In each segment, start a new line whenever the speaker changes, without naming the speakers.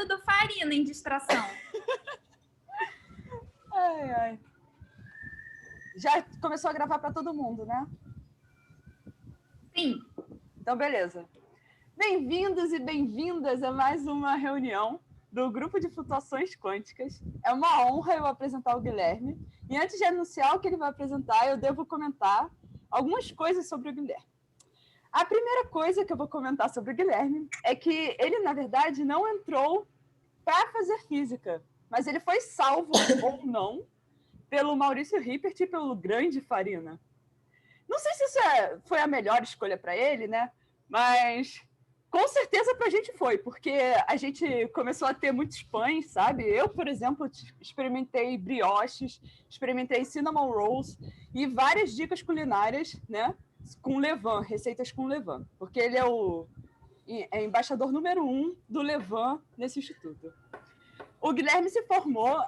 do Farina em distração.
Ai, ai. Já começou a gravar para todo mundo, né?
Sim.
Então, beleza. Bem-vindos e bem-vindas a mais uma reunião do Grupo de Flutuações Quânticas. É uma honra eu apresentar o Guilherme. E antes de anunciar o que ele vai apresentar, eu devo comentar algumas coisas sobre o Guilherme. A primeira coisa que eu vou comentar sobre o Guilherme é que ele, na verdade, não entrou para fazer física, mas ele foi salvo, ou não, pelo Maurício Rippert e pelo grande Farina. Não sei se isso foi a melhor escolha para ele, né? Mas com certeza para a gente foi, porque a gente começou a ter muitos pães, sabe? Eu, por exemplo, experimentei brioches, experimentei cinnamon rolls e várias dicas culinárias, né? Com levain, receitas com levain, porque ele é embaixador número 1 do levain nesse instituto. O Guilherme se formou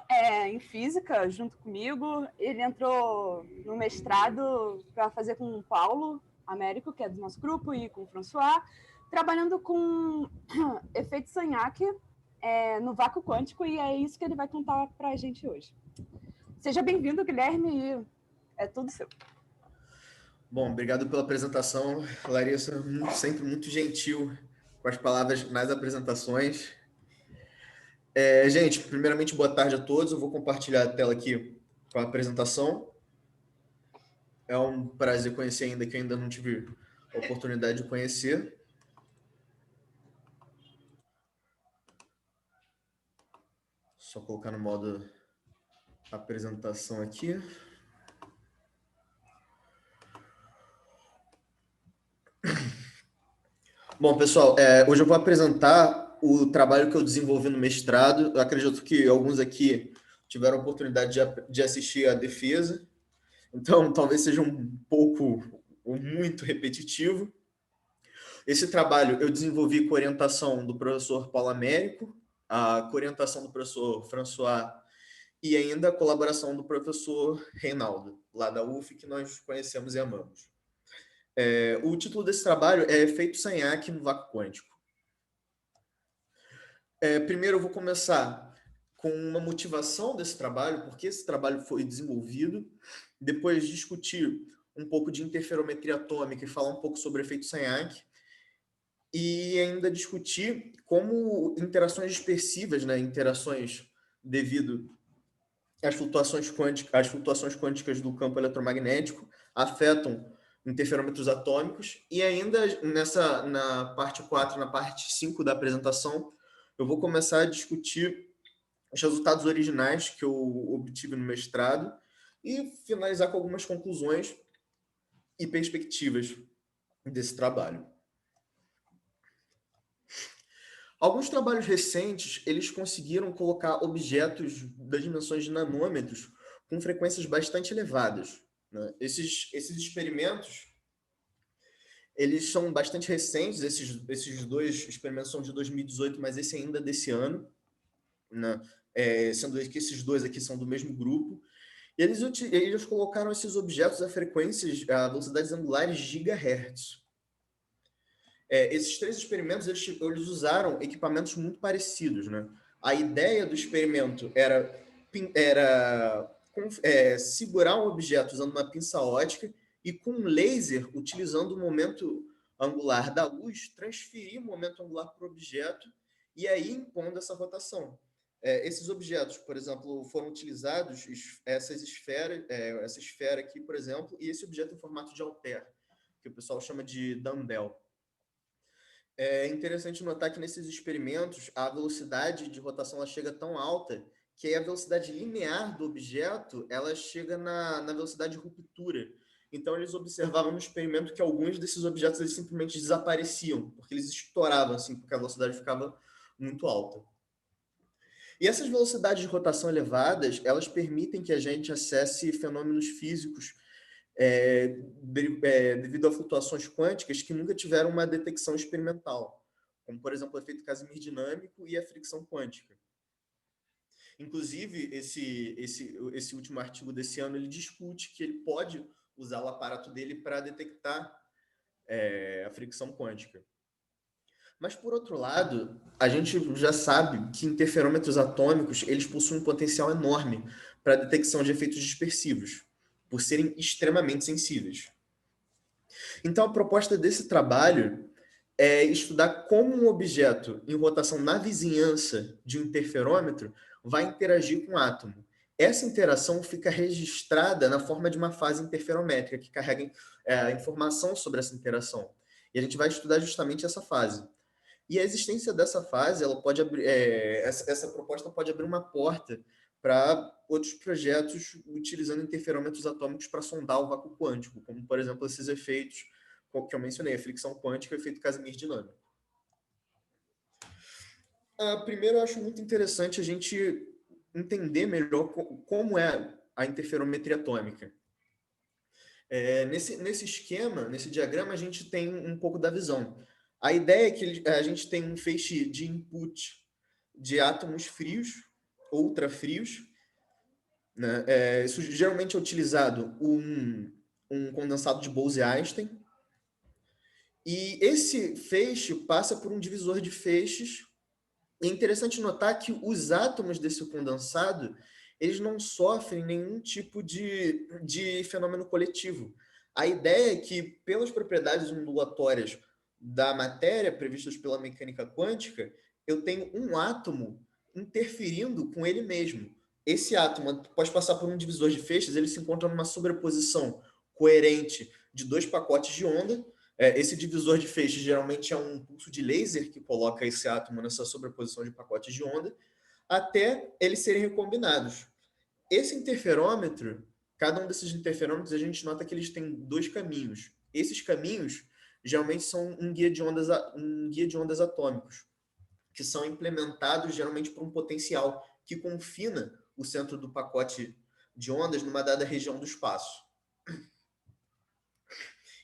em física junto comigo. Ele entrou no mestrado para fazer com o Paulo Américo, que é do nosso grupo, e com o François, trabalhando com efeito Sagnac no vácuo quântico, e é isso que ele vai contar para a gente hoje. Seja bem-vindo, Guilherme, e é tudo seu.
Bom, obrigado pela apresentação, Larissa, sempre muito gentil com as palavras nas apresentações. Gente, primeiramente, boa tarde a todos. Eu vou compartilhar a tela aqui com a apresentação. É um prazer conhecer ainda que eu ainda não tive a oportunidade de conhecer. Só colocar no modo apresentação aqui. Bom, pessoal, hoje eu vou apresentar o trabalho que eu desenvolvi no mestrado. Eu acredito que alguns aqui tiveram a oportunidade de assistir a defesa, então talvez seja um pouco ou muito repetitivo. Esse trabalho eu desenvolvi com orientação do professor Paulo Américo, com orientação do professor François e ainda a colaboração do professor Reinaldo, lá da UF, que nós conhecemos e amamos. O título desse trabalho é Efeito Sagnac no vácuo quântico. Primeiro eu vou começar com uma motivação desse trabalho, porque esse trabalho foi desenvolvido, depois discutir um pouco de interferometria atômica e falar um pouco sobre o efeito Sagnac, e ainda discutir como interações dispersivas, né, interações devido às flutuações quânticas do campo eletromagnético afetam interferômetros atômicos, e ainda na parte 4, na parte 5 da apresentação, eu vou começar a discutir os resultados originais que eu obtive no mestrado e finalizar com algumas conclusões e perspectivas desse trabalho. Alguns trabalhos recentes, eles conseguiram colocar objetos das dimensões de nanômetros com frequências bastante elevadas, né? Esses experimentos, eles são bastante recentes, esses dois experimentos são de 2018, mas esse ainda é desse ano, né? Sendo que esses dois aqui são do mesmo grupo, e eles colocaram esses objetos a a velocidades angulares gigahertz. Esses três experimentos, eles usaram equipamentos muito parecidos, né? A ideia do experimento era segurar um objeto usando uma pinça ótica e com um laser, utilizando o momento angular da luz, transferir o momento angular para o objeto e aí impondo essa rotação. Esses objetos, por exemplo, foram utilizados essa esfera aqui, por exemplo, e esse objeto em formato de halter, que o pessoal chama de dumbbell. É interessante notar que nesses experimentos a velocidade de rotação ela chega tão alta que aí a velocidade linear do objeto ela chega na velocidade de ruptura. Então eles observavam no experimento que alguns desses objetos eles simplesmente desapareciam, porque eles estouravam assim, porque a velocidade ficava muito alta. E essas velocidades de rotação elevadas, elas permitem que a gente acesse fenômenos físicos devido a flutuações quânticas que nunca tiveram uma detecção experimental, como, por exemplo, o efeito Casimir dinâmico e a fricção quântica. Inclusive, esse último artigo desse ano, ele discute que ele pode usar o aparato dele para detectar a fricção quântica. Mas, por outro lado, a gente já sabe que interferômetros atômicos eles possuem um potencial enorme para a detecção de efeitos dispersivos, por serem extremamente sensíveis. Então, a proposta desse trabalho é estudar como um objeto em rotação na vizinhança de um interferômetro vai interagir com o átomo. Essa interação fica registrada na forma de uma fase interferométrica, que carrega informação sobre essa interação. E a gente vai estudar justamente essa fase. E a existência dessa fase, ela pode abrir, essa proposta pode abrir uma porta para outros projetos utilizando interferômetros atômicos para sondar o vácuo quântico, como, por exemplo, esses efeitos que eu mencionei, a fricção quântica e o efeito Casimir dinâmico. Primeiro, eu acho muito interessante a gente entender melhor como é a interferometria atômica. Nesse esquema, nesse diagrama, a gente tem um pouco da visão. A ideia é que a gente tem um feixe de input de átomos frios, ultrafrios, né? Isso geralmente é utilizado um condensado de Bose-Einstein, e esse feixe passa por um divisor de feixes. É interessante notar que os átomos desse condensado eles não sofrem nenhum tipo de fenômeno coletivo. A ideia é que, pelas propriedades ondulatórias da matéria previstas pela mecânica quântica, eu tenho um átomo interferindo com ele mesmo. Esse átomo, após passar por um divisor de feixes, ele se encontra numa sobreposição coerente de dois pacotes de onda. Esse divisor de feixes geralmente é um pulso de laser que coloca esse átomo nessa sobreposição de pacotes de onda, até eles serem recombinados. Esse interferômetro, cada um desses interferômetros, a gente nota que eles têm dois caminhos. Esses caminhos geralmente são um guia de ondas atômicos, que são implementados geralmente por um potencial que confina o centro do pacote de ondas numa dada região do espaço.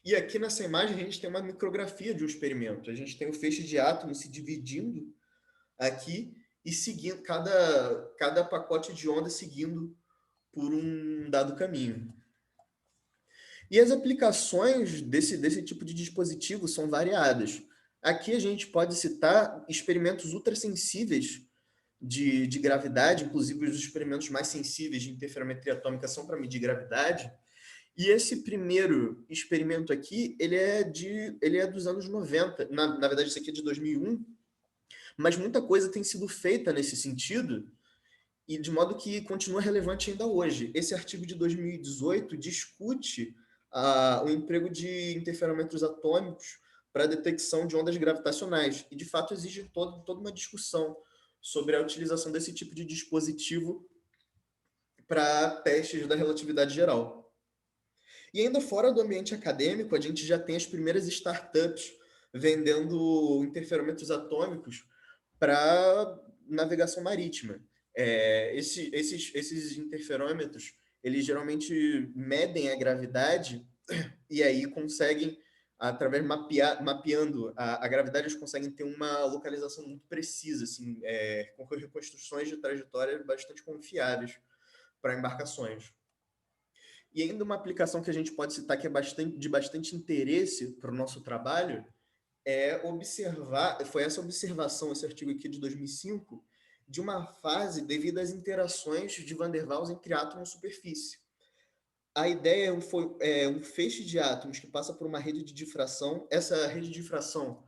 E aqui nessa imagem a gente tem uma micrografia de um experimento. A gente tem o feixe de átomos se dividindo aqui e seguindo cada pacote de onda seguindo por um dado caminho. E as aplicações desse tipo de dispositivo são variadas. Aqui a gente pode citar experimentos ultrassensíveis de gravidade, inclusive os experimentos mais sensíveis de interferometria atômica são para medir gravidade. E esse primeiro experimento aqui, ele é dos anos 90. Na verdade, isso aqui é de 2001. Mas muita coisa tem sido feita nesse sentido, e de modo que continua relevante ainda hoje. Esse artigo de 2018 discute o emprego de interferômetros atômicos para a detecção de ondas gravitacionais. E, de fato, exige toda uma discussão sobre a utilização desse tipo de dispositivo para testes da relatividade geral. E ainda fora do ambiente acadêmico, a gente já tem as primeiras startups vendendo interferômetros atômicos para navegação marítima. Esses interferômetros, eles geralmente medem a gravidade e aí conseguem, através mapeando a gravidade, eles conseguem ter uma localização muito precisa, assim, com reconstruções de trajetória bastante confiáveis para embarcações. E ainda uma aplicação que a gente pode citar que é de bastante interesse para o nosso trabalho foi essa observação, esse artigo aqui de 2005, de uma fase devido às interações de Van der Waals entre átomo e superfície. A ideia é um feixe de átomos que passa por uma rede de difração. Essa rede de difração,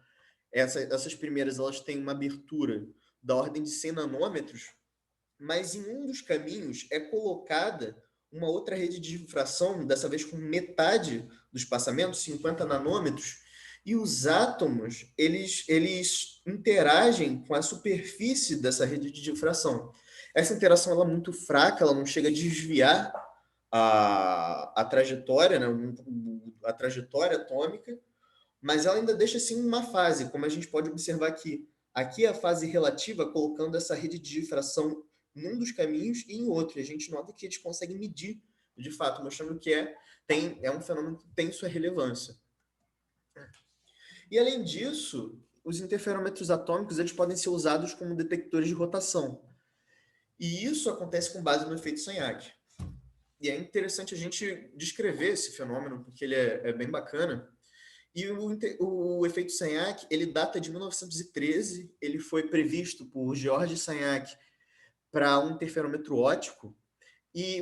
essas primeiras, elas têm uma abertura da ordem de 100 nanômetros, mas em um dos caminhos é colocada uma outra rede de difração, dessa vez com metade do espaçamento, 50 nanômetros, e os átomos, eles interagem com a superfície dessa rede de difração. Essa interação ela é muito fraca, ela não chega a desviar a trajetória, né, a trajetória atômica, mas ela ainda deixa assim uma fase, como a gente pode observar aqui. Aqui é a fase relativa, colocando essa rede de difração num dos caminhos e em outro. E a gente nota que eles conseguem medir, de fato, mostrando que é um fenômeno que tem sua relevância. E, além disso, os interferômetros atômicos eles podem ser usados como detectores de rotação. E isso acontece com base no efeito Sagnac. E é interessante a gente descrever esse fenômeno, porque ele é bem bacana. E o efeito Sagnac, ele data de 1913, ele foi previsto por George Sagnac para um interferômetro óptico. E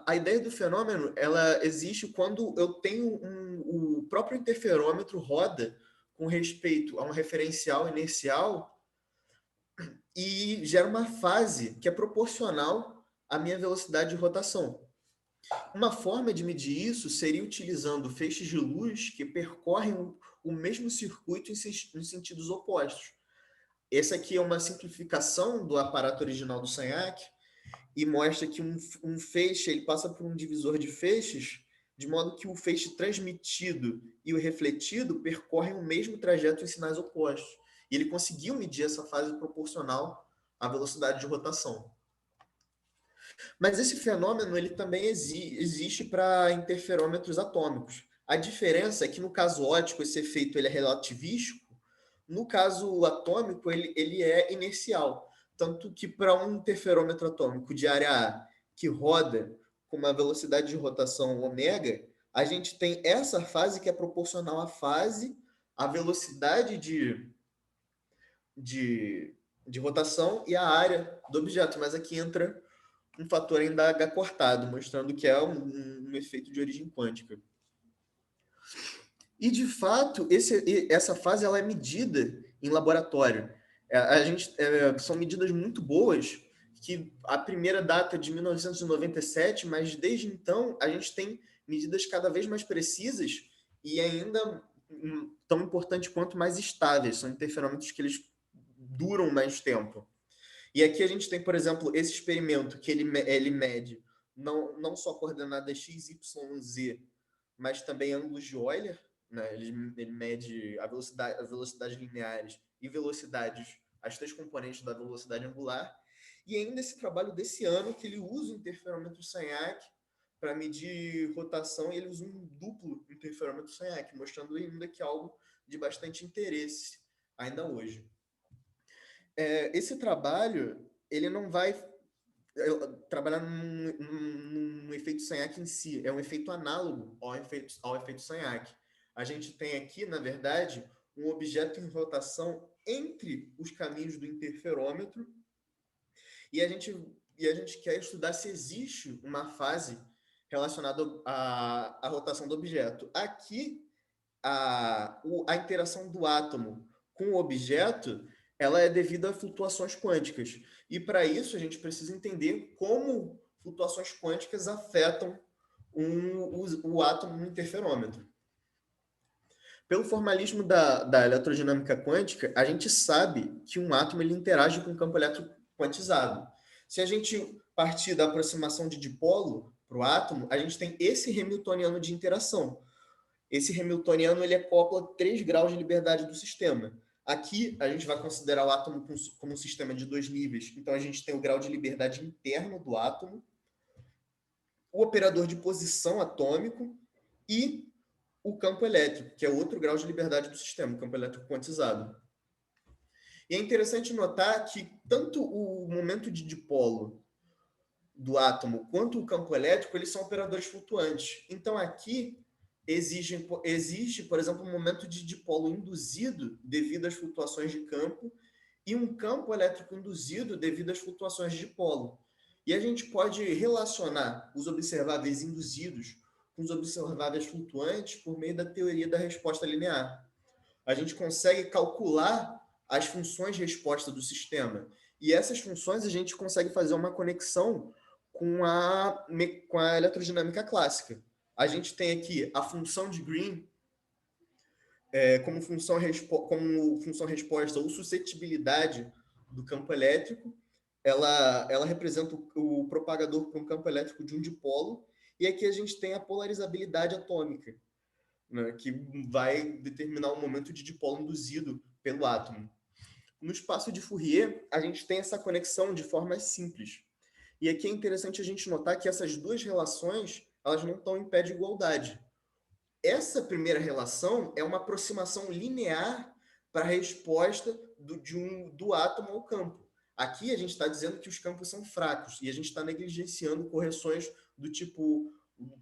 a ideia do fenômeno, ela existe quando eu tenho o próprio interferômetro roda com respeito a um referencial inercial e gera uma fase que é proporcional à minha velocidade de rotação. Uma forma de medir isso seria utilizando feixes de luz que percorrem o mesmo circuito em sentidos opostos. Essa aqui é uma simplificação do aparato original do Sagnac e mostra que um feixe ele passa por um divisor de feixes, de modo que o feixe transmitido e o refletido percorrem o mesmo trajeto em sinais opostos. E ele conseguiu medir essa fase proporcional à velocidade de rotação. Mas esse fenômeno ele também existe para interferômetros atômicos. A diferença é que no caso óptico esse efeito ele é relativístico, no caso atômico ele é inercial. Tanto que para um interferômetro atômico de área A que roda com uma velocidade de rotação ômega, a gente tem essa fase que é proporcional à velocidade de rotação e a área do objeto. Mas aqui entra um fator ainda H cortado, mostrando que é um efeito de origem quântica. E, de fato, essa fase ela é medida em laboratório. São medidas muito boas, que a primeira data é de 1997, mas desde então a gente tem medidas cada vez mais precisas e ainda tão importantes quanto mais estáveis. São interferômetros que eles duram mais tempo. E aqui a gente tem, por exemplo, esse experimento que ele mede não só coordenadas x, y, z, mas também ângulos de Euler, né? Ele mede as velocidades lineares e velocidades, as três componentes da velocidade angular. E ainda esse trabalho desse ano, que ele usa o interferômetro Sagnac para medir rotação, e ele usa um duplo interferômetro Sagnac, mostrando ainda que é algo de bastante interesse ainda hoje. Esse trabalho, ele não vai trabalhar num efeito Sagnac em si, é um efeito análogo ao efeito Sagnac. A gente tem aqui, na verdade, um objeto em rotação entre os caminhos do interferômetro e a gente quer estudar se existe uma fase relacionada à rotação do objeto. Aqui, a interação do átomo com o objeto ela é devida a flutuações quânticas. E para isso a gente precisa entender como flutuações quânticas afetam o átomo no interferômetro. Pelo formalismo da eletrodinâmica quântica, a gente sabe que um átomo ele interage com o campo elétrico quantizado. Se a gente partir da aproximação de dipolo para o átomo, a gente tem esse hamiltoniano de interação. Esse hamiltoniano ele acopla 3 graus de liberdade do sistema. Aqui, a gente vai considerar o átomo como um sistema de 2 níveis. Então, a gente tem o grau de liberdade interno do átomo, o operador de posição atômico e o campo elétrico, que é outro grau de liberdade do sistema, o campo elétrico quantizado. E é interessante notar que tanto o momento de dipolo do átomo quanto o campo elétrico, eles são operadores flutuantes. Então, aqui existe, por exemplo, um momento de dipolo induzido devido às flutuações de campo e um campo elétrico induzido devido às flutuações de dipolo. E a gente pode relacionar os observáveis induzidos com os observáveis flutuantes por meio da teoria da resposta linear. A gente consegue calcular as funções de resposta do sistema. E essas funções a gente consegue fazer uma conexão com a eletrodinâmica clássica. A gente tem aqui a função de Green como função resposta ou suscetibilidade do campo elétrico. Ela representa o propagador para um campo elétrico de um dipolo. E aqui a gente tem a polarizabilidade atômica, né, que vai determinar o momento de dipolo induzido pelo átomo. No espaço de Fourier, a gente tem essa conexão de forma simples. E aqui é interessante a gente notar que essas duas relações elas não estão em pé de igualdade. Essa primeira relação é uma aproximação linear para a resposta do átomo ao campo. Aqui a gente está dizendo que os campos são fracos e a gente está negligenciando correções do tipo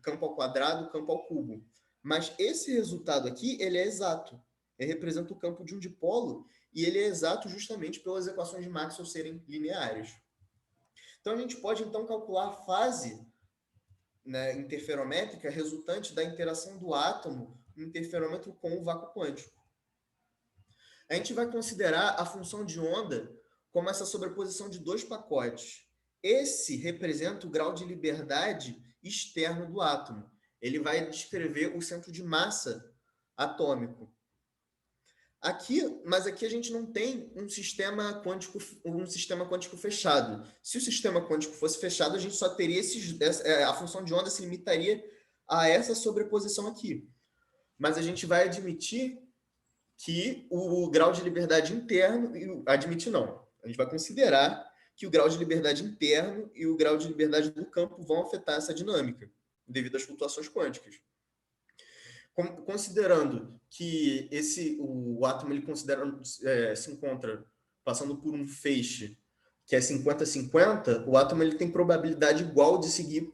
campo ao quadrado, campo ao cubo. Mas esse resultado aqui, ele é exato. Ele representa o campo de um dipolo e ele é exato justamente pelas equações de Maxwell serem lineares. Então, a gente pode, então, calcular a fase, né, interferométrica resultante da interação do átomo no interferômetro com o vácuo quântico. A gente vai considerar a função de onda como essa sobreposição de dois pacotes. Esse representa o grau de liberdade externo do átomo. Ele vai descrever o centro de massa atômico. Mas aqui a gente não tem um sistema quântico fechado. Se o sistema quântico fosse fechado, a gente só teria a função de onda se limitaria a essa sobreposição aqui. Mas a gente vai admitir que o grau de liberdade interno, admitir não, a gente vai considerar que o grau de liberdade interno e o grau de liberdade do campo vão afetar essa dinâmica, devido às flutuações quânticas. Considerando que o átomo ele se encontra passando por um feixe que é 50-50, o átomo ele tem probabilidade igual de seguir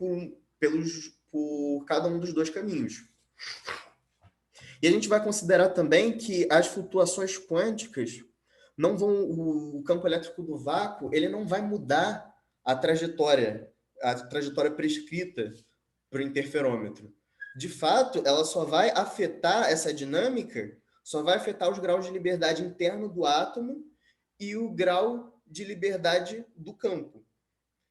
por cada um dos dois caminhos. E a gente vai considerar também que as flutuações quânticas o campo elétrico do vácuo ele não vai mudar a trajetória prescrita para o interferômetro. De fato, ela só vai afetar essa dinâmica, só vai afetar os graus de liberdade interno do átomo e o grau de liberdade do campo.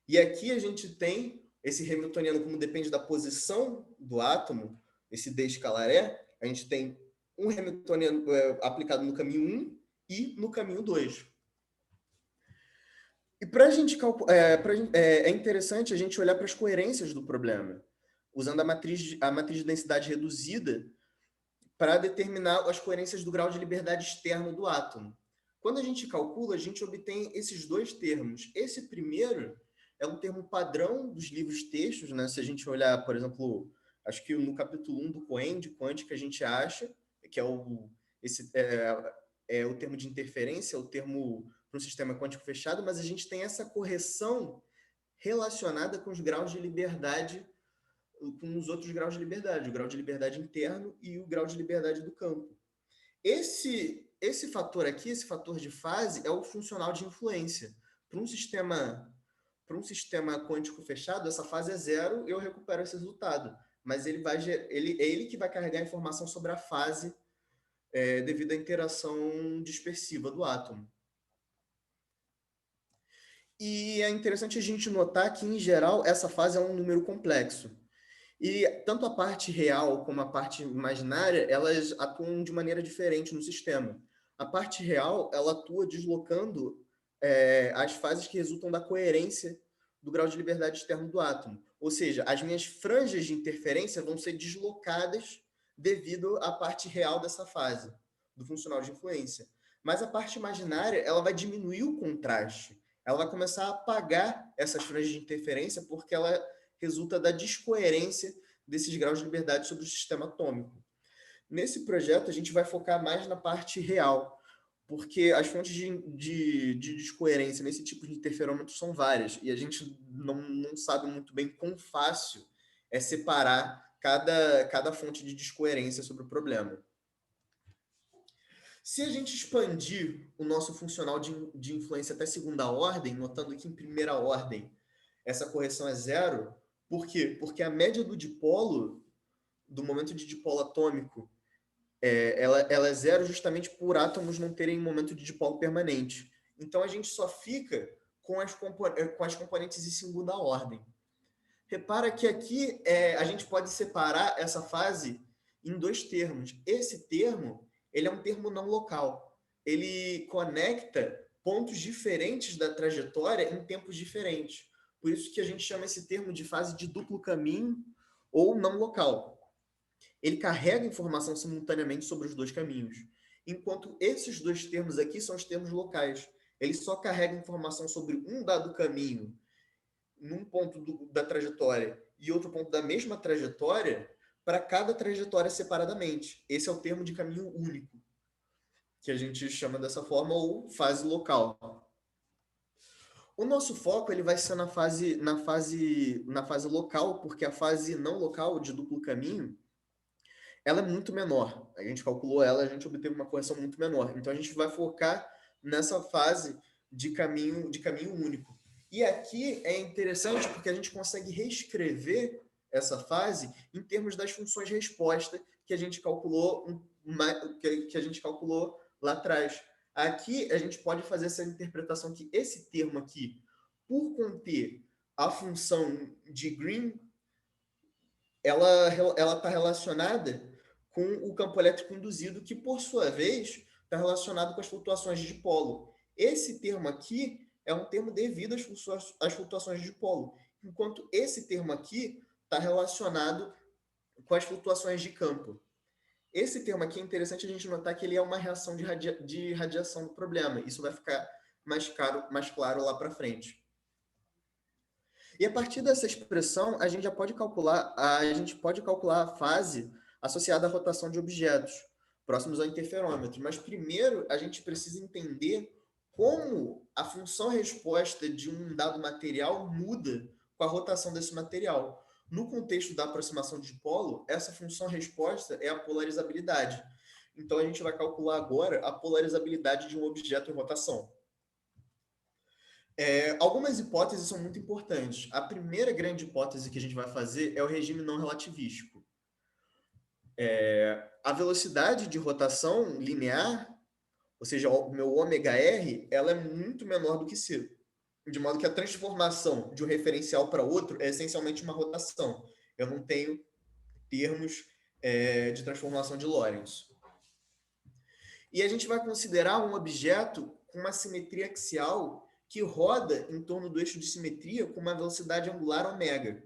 E aqui a gente tem esse hamiltoniano, como depende da posição do átomo, esse D escalar a gente tem um hamiltoniano aplicado no caminho 1 e no caminho 2. E para a gente é interessante a gente olhar para as coerências do problema, usando a matriz de densidade reduzida para determinar as coerências do grau de liberdade externo do átomo. Quando a gente calcula, a gente obtém esses dois termos. Esse primeiro é um termo padrão dos livros textos, né? Se a gente olhar, por exemplo, acho que no capítulo 1 do Cohen, de quântica, a gente acha que é o termo de interferência, o termo para um sistema quântico fechado, mas a gente tem essa correção relacionada com os graus de liberdade, com os outros graus de liberdade, o grau de liberdade interno e o grau de liberdade do campo. Esse fator aqui, esse fator de fase, é o funcional de influência. Para um sistema quântico fechado, essa fase é zero, eu recupero esse resultado. Mas é ele que vai carregar a informação sobre a fase devido à interação dispersiva do átomo. E é interessante a gente notar que, em geral, essa fase é um número complexo. E tanto a parte real como a parte imaginária, elas atuam de maneira diferente no sistema. A parte real, ela atua deslocando as fases que resultam da coerência do grau de liberdade externo do átomo. Ou seja, as minhas franjas de interferência vão ser deslocadas devido à parte real dessa fase, do funcional de influência. Mas a parte imaginária, ela vai diminuir o contraste. Ela vai começar a apagar essas franjas de interferência porque ela resulta da descoerência desses graus de liberdade sobre o sistema atômico. Nesse projeto, a gente vai focar mais na parte real, porque as fontes de descoerência nesse tipo de interferômetro são várias, e a gente não sabe muito bem quão fácil é separar cada fonte de descoerência sobre o problema. Se a gente expandir o nosso funcional de influência até segunda ordem, notando que em primeira ordem essa correção é zero, por quê? Porque a média do dipolo, do momento de dipolo atômico, ela é zero justamente por átomos não terem momento de dipolo permanente. Então, a gente só fica com as componentes em segunda ordem. Repara que aqui a gente pode separar essa fase em dois termos. Esse termo ele é um termo não local. Ele conecta pontos diferentes da trajetória em tempos diferentes. Por isso que a gente chama esse termo de fase de duplo caminho ou não local. Ele carrega informação simultaneamente sobre os dois caminhos. Enquanto esses dois termos aqui são os termos locais. Ele só carrega informação sobre um dado caminho num ponto da trajetória e outro ponto da mesma trajetória para cada trajetória separadamente. Esse é o termo de caminho único, que a gente chama dessa forma, ou fase local. O nosso foco ele vai ser na fase local, porque a fase não local de duplo caminho ela é muito menor. A gente calculou ela, a gente obteve uma correção muito menor. Então, a gente vai focar nessa fase de caminho único. E aqui é interessante porque a gente consegue reescrever essa fase em termos das funções resposta que a gente calculou, que a gente calculou lá atrás. Aqui a gente pode fazer essa interpretação que esse termo aqui, por conter a função de Green, ela está relacionada com o campo elétrico induzido, que por sua vez está relacionado com as flutuações de dipolo. Esse termo aqui é um termo devido às flutuações de dipolo, enquanto esse termo aqui está relacionado com as flutuações de campo. Esse termo aqui é interessante a gente notar que ele é uma reação de radiação do problema. Isso vai ficar mais claro lá para frente. E a partir dessa expressão, a gente pode calcular a fase associada à rotação de objetos próximos ao interferômetro. Mas primeiro a gente precisa entender como a função resposta de um dado material muda com a rotação desse material. No contexto da aproximação de dipolo, essa função resposta é a polarizabilidade. Então, a gente vai calcular agora a polarizabilidade de um objeto em rotação. Algumas hipóteses são muito importantes. A primeira grande hipótese que a gente vai fazer é o regime não relativístico. A velocidade de rotação linear, ou seja, o meu ômega-r, ela é muito menor do que c. De modo que a transformação de um referencial para outro é essencialmente uma rotação. Eu não tenho termos de transformação de Lorentz. E a gente vai considerar um objeto com uma simetria axial que roda em torno do eixo de simetria com uma velocidade angular ômega.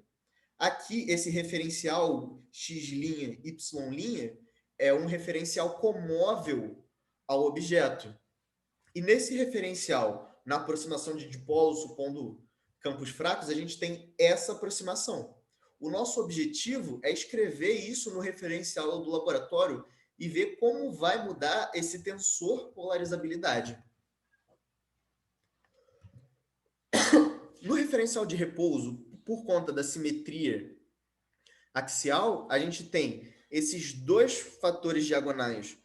Aqui, esse referencial x', y' é um referencial comóvel ao objeto. E nesse referencial, na aproximação de dipolo, supondo campos fracos, a gente tem essa aproximação. O nosso objetivo é escrever isso no referencial do laboratório e ver como vai mudar esse tensor polarizabilidade. No referencial de repouso, por conta da simetria axial, a gente tem esses dois fatores diagonais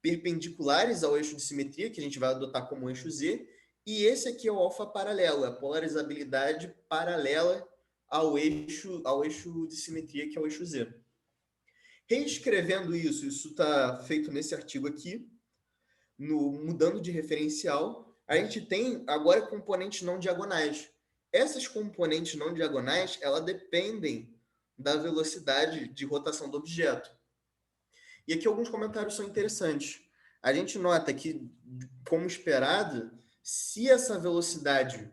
perpendiculares ao eixo de simetria, que a gente vai adotar como eixo Z, e esse aqui é o alfa paralelo, a polarizabilidade paralela ao eixo de simetria, que é o eixo Z. Reescrevendo isso está feito nesse artigo aqui, mudando de referencial, a gente tem agora componentes não diagonais. Essas componentes não diagonais, elas dependem da velocidade de rotação do objeto. E aqui alguns comentários são interessantes. A gente nota que, como esperado, se essa velocidade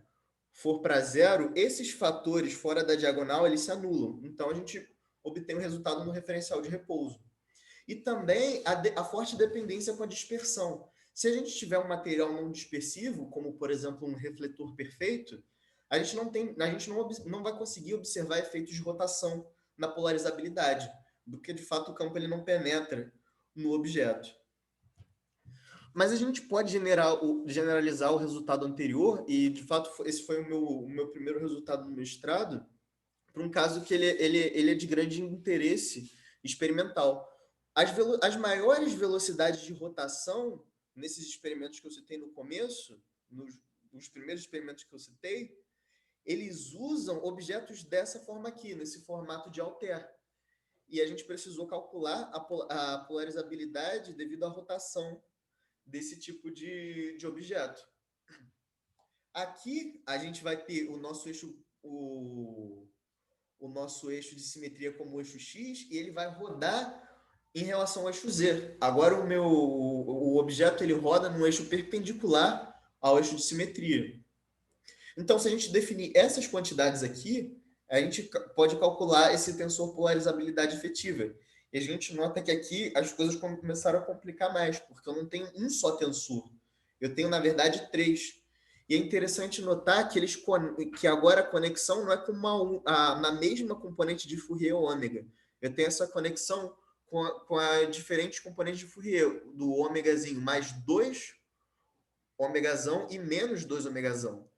for para zero, esses fatores fora da diagonal, eles se anulam. Então, a gente obtém o resultado no referencial de repouso. E também a forte dependência com a dispersão. Se a gente tiver um material não dispersivo, como, por exemplo, um refletor perfeito, a gente não vai conseguir observar efeitos de rotação na polarizabilidade, porque, de fato, o campo ele não penetra no objeto. Mas a gente pode generalizar o resultado anterior, e, de fato, esse foi o meu primeiro resultado no mestrado, para um caso que ele é de grande interesse experimental. As maiores velocidades de rotação, nesses experimentos que eu citei no começo, nos primeiros experimentos que eu citei, eles usam objetos dessa forma aqui, nesse formato de Altair. E a gente precisou calcular a polarizabilidade devido à rotação desse tipo de objeto. Aqui a gente vai ter o nosso eixo de simetria como eixo X, e ele vai rodar em relação ao eixo Z. Agora o objeto ele roda no eixo perpendicular ao eixo de simetria. Então, se a gente definir essas quantidades aqui, a gente pode calcular esse tensor polarizabilidade efetiva. E a gente nota que aqui as coisas começaram a complicar mais, porque eu não tenho um só tensor. Eu tenho, na verdade, 3. E é interessante notar que agora a conexão não é na mesma componente de Fourier ômega. Eu tenho essa conexão com a diferentes componentes de Fourier, do ômegazinho mais 2 ômegazão e menos 2 ômegazão.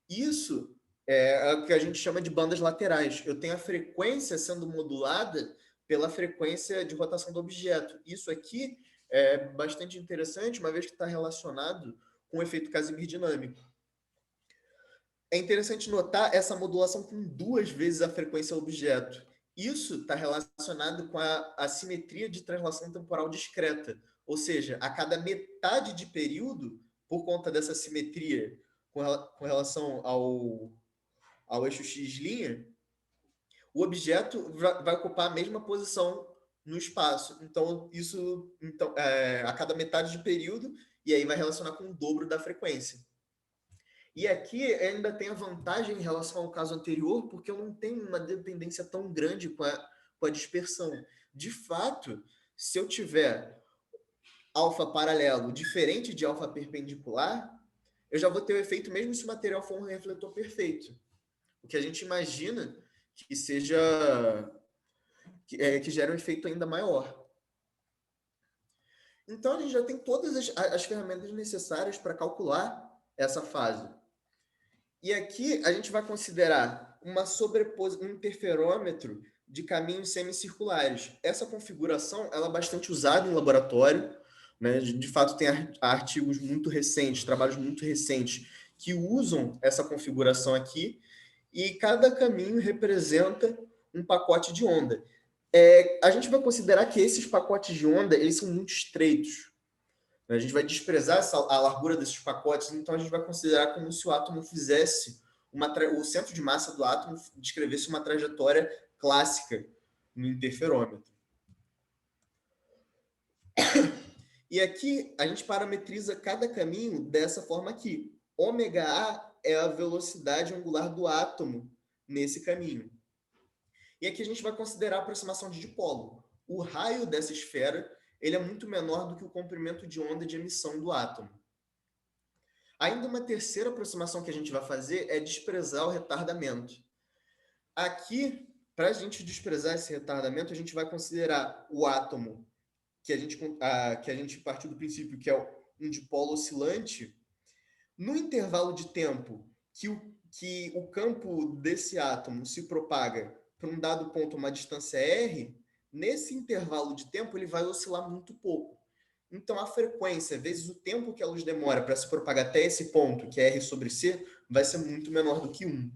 Isso é o que a gente chama de bandas laterais. Eu tenho a frequência sendo modulada pela frequência de rotação do objeto. Isso aqui é bastante interessante, uma vez que está relacionado com o efeito Casimir dinâmico. É interessante notar essa modulação com 2 vezes a frequência ao objeto. Isso está relacionado com a simetria de translação temporal discreta, ou seja, a cada metade de período, por conta dessa simetria com relação ao eixo x', o objeto vai ocupar a mesma posição no espaço. Então, a cada metade de período, e aí vai relacionar com o dobro da frequência. E aqui ainda tem a vantagem em relação ao caso anterior, porque eu não tenho uma dependência tão grande com a dispersão. De fato, se eu tiver alfa paralelo diferente de alfa perpendicular, eu já vou ter o efeito mesmo se o material for um refletor perfeito. O que a gente imagina que seja que gera um efeito ainda maior. Então, a gente já tem todas as ferramentas necessárias para calcular essa fase. E aqui a gente vai considerar um interferômetro de caminhos semicirculares. Essa configuração ela é bastante usada em laboratório, né? De fato, tem artigos muito recentes, trabalhos muito recentes, que usam essa configuração aqui, e cada caminho representa um pacote de onda. A gente vai considerar que esses pacotes de onda eles são muito estreitos. A gente vai desprezar a largura desses pacotes, então a gente vai considerar como se o átomo fizesse o centro de massa do átomo descrevesse uma trajetória clássica no interferômetro. E aqui a gente parametriza cada caminho dessa forma aqui. ômega-A é a velocidade angular do átomo nesse caminho. E aqui a gente vai considerar a aproximação de dipolo. O raio dessa esfera ele é muito menor do que o comprimento de onda de emissão do átomo. Ainda uma terceira aproximação que a gente vai fazer é desprezar o retardamento. Aqui, para a gente desprezar esse retardamento, a gente vai considerar o átomo, que a gente partiu do princípio que é um dipolo oscilante, no intervalo de tempo que o campo desse átomo se propaga para um dado ponto, uma distância r, nesse intervalo de tempo ele vai oscilar muito pouco. Então, a frequência vezes o tempo que a luz demora para se propagar até esse ponto, que é r sobre c, vai ser muito menor do que 1.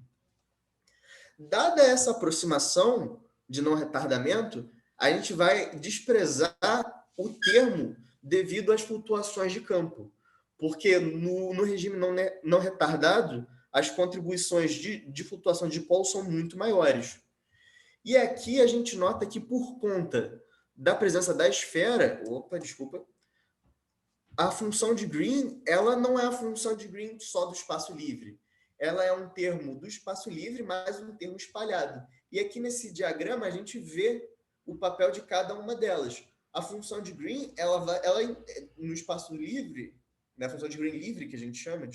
Dada essa aproximação de não retardamento, a gente vai desprezar o termo devido às flutuações de campo. Porque no regime não retardado, as contribuições de flutuação de dipolo são muito maiores. E aqui a gente nota que por conta da presença da esfera, a função de Green, ela não é a função de Green só do espaço livre. Ela é um termo do espaço livre mais um termo espalhado. E aqui nesse diagrama a gente vê o papel de cada uma delas. A função de Green, ela no espaço livre, na função de Green livre que a gente chama,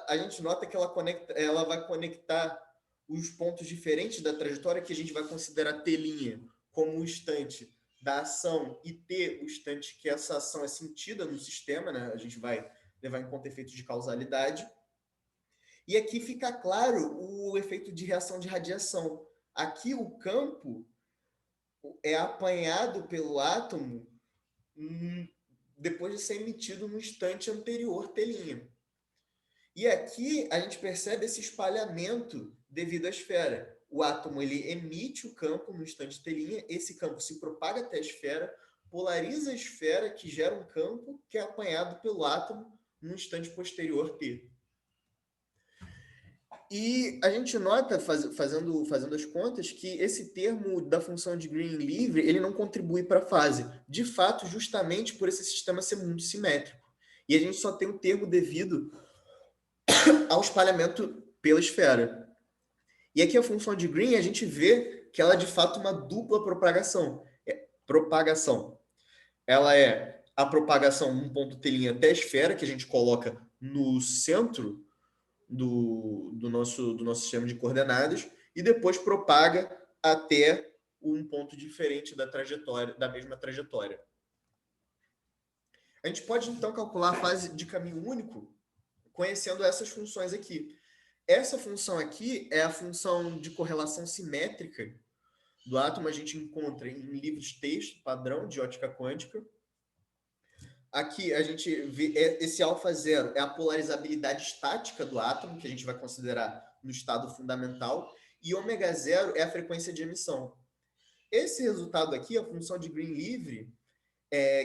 a gente nota que ela vai conectar os pontos diferentes da trajetória que a gente vai considerar T' como o instante da ação e T, o instante que essa ação é sentida no sistema, né? A gente vai levar em conta efeitos de causalidade. E aqui fica claro o efeito de reação de radiação. Aqui o campo é apanhado pelo átomo depois de ser emitido no instante anterior T'. E aqui a gente percebe esse espalhamento devido à esfera. O átomo ele emite o campo no instante T', esse campo se propaga até a esfera, polariza a esfera, que gera um campo que é apanhado pelo átomo no instante posterior T. E a gente nota, fazendo as contas, que esse termo da função de Green livre ele não contribui para a fase. De fato, justamente por esse sistema ser muito simétrico. E a gente só tem o termo devido ao espalhamento pela esfera. E aqui a função de Green, a gente vê que ela é de fato uma dupla propagação. Ela é a propagação num ponto T' até a esfera, que a gente coloca no centro do nosso sistema de coordenadas, e depois propaga até um ponto diferente da mesma trajetória. A gente pode, então, calcular a fase de caminho único conhecendo essas funções aqui. Essa função aqui é a função de correlação simétrica do átomo a gente encontra em livros de texto padrão de ótica quântica. Aqui a gente vê esse α0 é a polarizabilidade estática do átomo, que a gente vai considerar no estado fundamental, e ω0 é a frequência de emissão. Esse resultado aqui, a função de Green livre,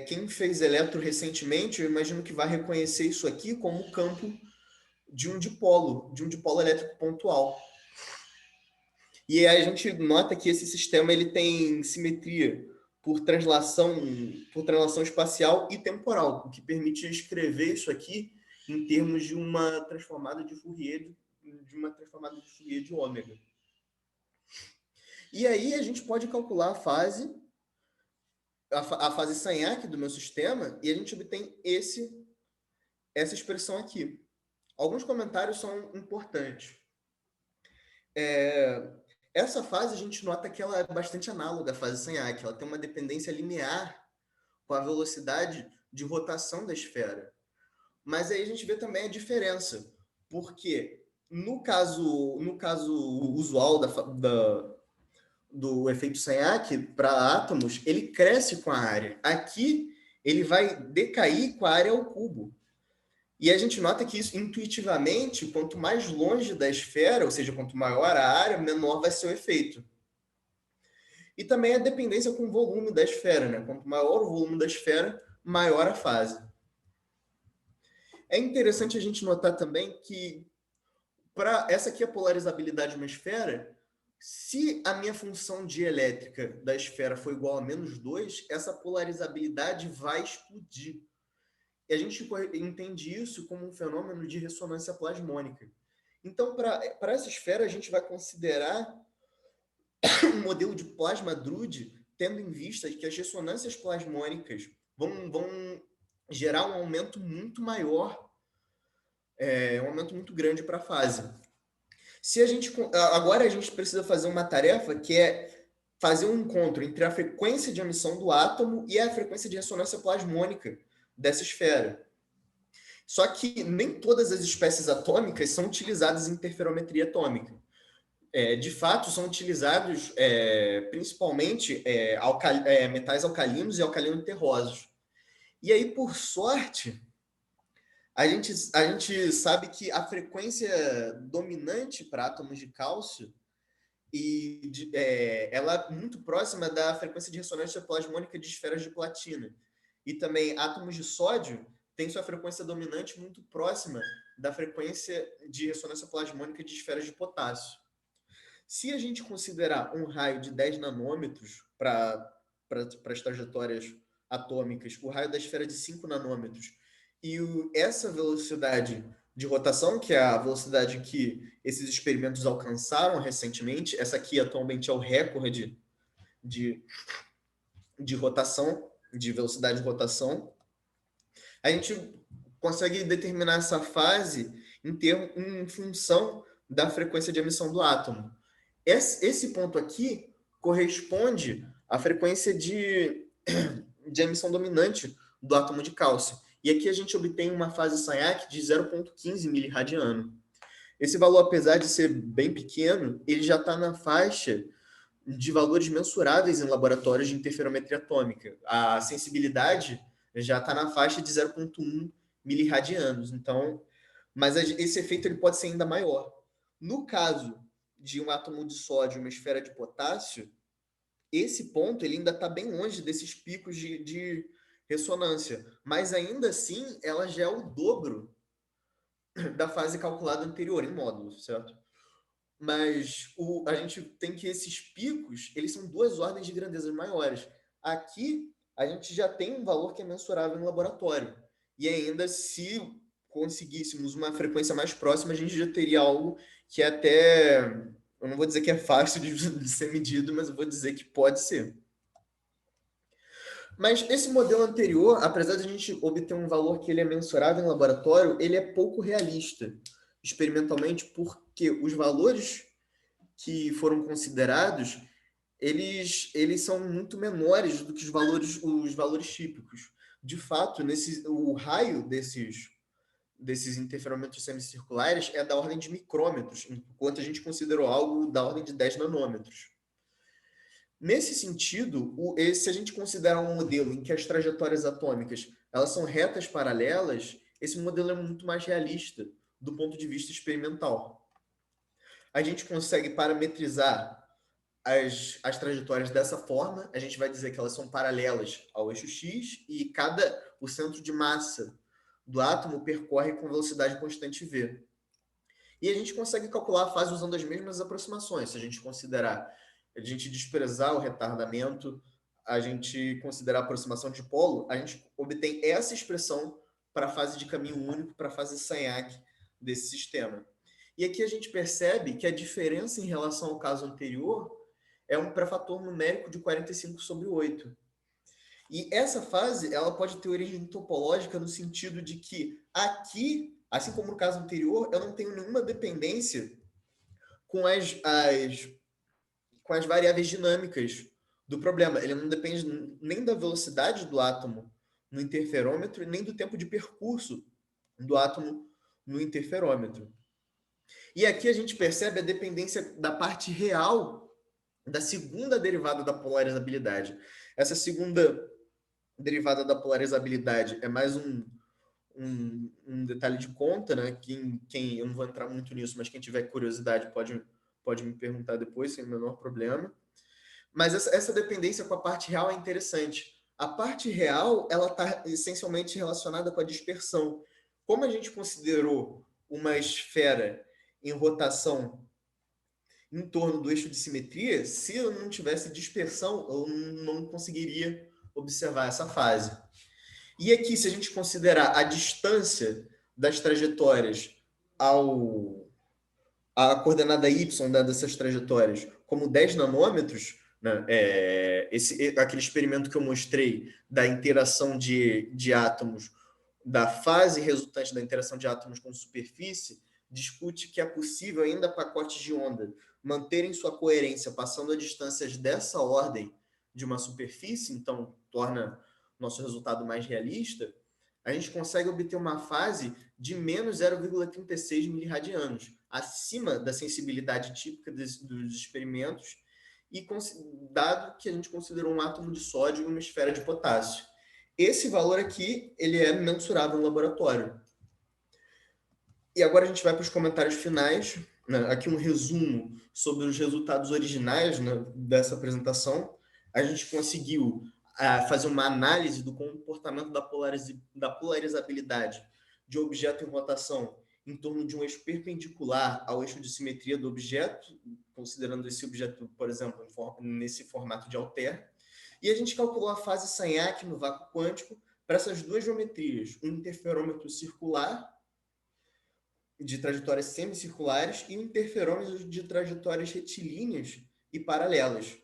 quem fez eletro recentemente, eu imagino que vai reconhecer isso aqui como o campo de um dipolo elétrico pontual. E aí a gente nota que esse sistema ele tem simetria por translação espacial e temporal, o que permite escrever isso aqui em termos de uma transformada de Fourier de ômega. E aí a gente pode calcular a fase Sagnac do meu sistema e a gente obtém essa expressão aqui. Alguns comentários são importantes. Essa fase a gente nota que ela é bastante análoga à fase Sagnac. Ela tem uma dependência linear com a velocidade de rotação da esfera. Mas aí a gente vê também a diferença, porque no caso usual do efeito Sagnac para átomos, ele cresce com a área. Aqui ele vai decair com a área ao cubo. E a gente nota que isso, intuitivamente, quanto mais longe da esfera, ou seja, quanto maior a área, menor vai ser o efeito. E também a dependência com o volume da esfera, né? Quanto maior o volume da esfera, maior a fase. É interessante a gente notar também que, essa aqui é a polarizabilidade de uma esfera, se a minha função dielétrica da esfera for igual a -2, essa polarizabilidade vai explodir. E a gente entende isso como um fenômeno de ressonância plasmônica. Então, para essa esfera, a gente vai considerar um modelo de plasma-Drude, tendo em vista que as ressonâncias plasmônicas vão gerar um aumento muito maior, um aumento muito grande para a fase. Agora a gente precisa fazer uma tarefa que é fazer um encontro entre a frequência de emissão do átomo e a frequência de ressonância plasmônica dessa esfera. Só que nem todas as espécies atômicas são utilizadas em interferometria atômica. De fato, são utilizados principalmente metais alcalinos e alcalino-terrosos. E aí, por sorte, a gente sabe que a frequência dominante para átomos de cálcio ela é muito próxima da frequência de ressonância plasmônica de esferas de platina. E também átomos de sódio têm sua frequência dominante muito próxima da frequência de ressonância plasmônica de esferas de potássio. Se a gente considerar um raio de 10 nanômetros para as trajetórias atômicas, o raio da esfera de 5 nanômetros, e essa velocidade de rotação, que é a velocidade que esses experimentos alcançaram recentemente, essa aqui atualmente é o recorde de rotação, de velocidade de rotação, a gente consegue determinar essa fase em função da frequência de emissão do átomo. Esse ponto aqui corresponde à frequência de emissão dominante do átomo de cálcio. E aqui a gente obtém uma fase Sagnac de 0,15 miliradiano. Esse valor, apesar de ser bem pequeno, ele já está na faixa de valores mensuráveis em laboratórios de interferometria atômica. A sensibilidade já está na faixa de 0,1 miliradianos. Então, mas esse efeito ele pode ser ainda maior. No caso de um átomo de sódio e uma esfera de potássio, esse ponto ele ainda está bem longe desses picos de ressonância, mas ainda assim ela já é o dobro da fase calculada anterior em módulos, certo? Mas a gente tem que esses picos, eles são 2 ordens de grandeza maiores. Aqui, a gente já tem um valor que é mensurável em laboratório. E ainda, se conseguíssemos uma frequência mais próxima, a gente já teria algo que até... Eu não vou dizer que é fácil de ser medido, mas eu vou dizer que pode ser. Mas esse modelo anterior, apesar de a gente obter um valor que ele é mensurável em laboratório, ele é pouco realista experimentalmente, porque os valores que foram considerados, eles são muito menores do que os valores típicos. De fato, o raio desses interferômetros semicirculares é da ordem de micrômetros, enquanto a gente considerou algo da ordem de 10 nanômetros. Nesse sentido, se a gente considerar um modelo em que as trajetórias atômicas elas são retas paralelas, esse modelo é muito mais realista do ponto de vista experimental. A gente consegue parametrizar as trajetórias dessa forma, a gente vai dizer que elas são paralelas ao eixo X e o centro de massa do átomo percorre com velocidade constante v. E a gente consegue calcular a fase usando as mesmas aproximações. Se a gente desprezar o retardamento, a gente considerar a aproximação de polo, a gente obtém essa expressão para a fase de caminho único, para a fase Sagnac desse sistema. E aqui a gente percebe que a diferença em relação ao caso anterior é um pré-fator numérico de 45/8. E essa fase ela pode ter origem topológica no sentido de que aqui, assim como no caso anterior, eu não tenho nenhuma dependência com as variáveis dinâmicas do problema. Ele não depende nem da velocidade do átomo no interferômetro, nem do tempo de percurso do átomo no interferômetro. E aqui a gente percebe a dependência da parte real da segunda derivada da polarizabilidade. Essa segunda derivada da polarizabilidade é mais um detalhe de conta, né? Eu não vou entrar muito nisso, mas quem tiver curiosidade pode me perguntar depois, sem o menor problema. Mas essa dependência com a parte real é interessante. A parte real ela está essencialmente relacionada com a dispersão. Como a gente considerou uma esfera em rotação em torno do eixo de simetria, se eu não tivesse dispersão, eu não conseguiria observar essa fase. E aqui, se a gente considerar a distância das trajetórias a coordenada y dessas trajetórias como 10 nanômetros, né, aquele experimento que eu mostrei da interação de átomos, da fase resultante da interação de átomos com superfície, discute que é possível ainda pacotes de onda manterem sua coerência passando a distâncias dessa ordem de uma superfície, então torna nosso resultado mais realista, a gente consegue obter uma fase de menos 0,36 miliradianos, acima da sensibilidade típica dos experimentos, e dado que a gente considerou um átomo de sódio e uma esfera de potássio. Esse valor aqui ele é mensurável no laboratório. E agora a gente vai para os comentários finais. Né? Aqui um resumo sobre os resultados originais, né, dessa apresentação. A gente conseguiu fazer uma análise do comportamento da polarizabilidade de objeto em rotação em torno de um eixo perpendicular ao eixo de simetria do objeto, considerando esse objeto, por exemplo, nesse formato de Altair. E a gente calculou a fase Sagnac no vácuo quântico para essas duas geometrias, um interferômetro circular de trajetórias semicirculares e um interferômetro de trajetórias retilíneas e paralelas.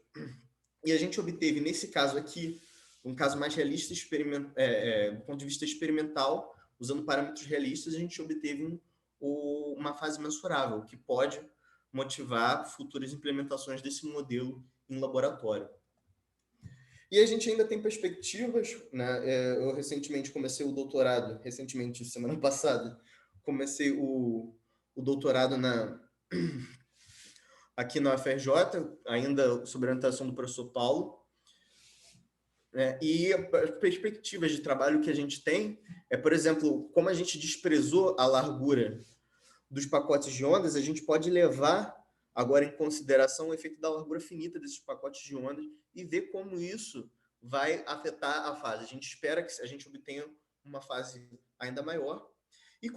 E a gente obteve, nesse caso aqui, um caso mais realista, do ponto de vista experimental, usando parâmetros realistas, a gente obteve uma fase mensurável, que pode motivar futuras implementações desse modelo em laboratório. E a gente ainda tem perspectivas, né? Eu recentemente comecei o doutorado, semana passada, comecei o doutorado aqui na UFRJ, ainda sob a orientação do professor Paulo. E as perspectivas de trabalho que a gente tem por exemplo, como a gente desprezou a largura dos pacotes de ondas, a gente pode levar agora em consideração o efeito da largura finita desses pacotes de ondas e ver como isso vai afetar a fase. A gente espera que a gente obtenha uma fase ainda maior e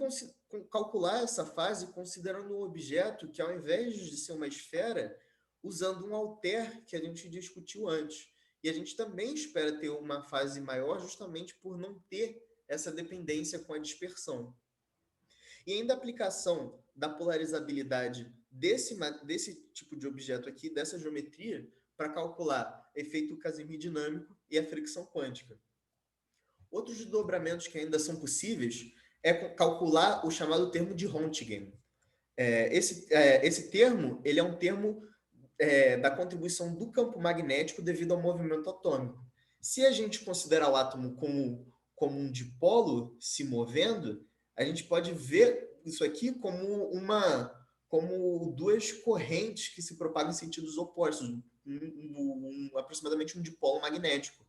calcular essa fase considerando um objeto que, ao invés de ser uma esfera, usando um Altair que a gente discutiu antes. E a gente também espera ter uma fase maior justamente por não ter essa dependência com a dispersão. E ainda a aplicação da polarizabilidade desse tipo de objeto aqui, dessa geometria, para calcular efeito Casimir dinâmico e a fricção quântica. Outros desdobramentos que ainda são possíveis é calcular o chamado termo de Röntgen. Esse termo ele é um termo da contribuição do campo magnético devido ao movimento atômico. Se a gente considerar o átomo como um dipolo se movendo, a gente pode ver isso aqui como como duas correntes que se propagam em sentidos opostos, aproximadamente um dipolo magnético.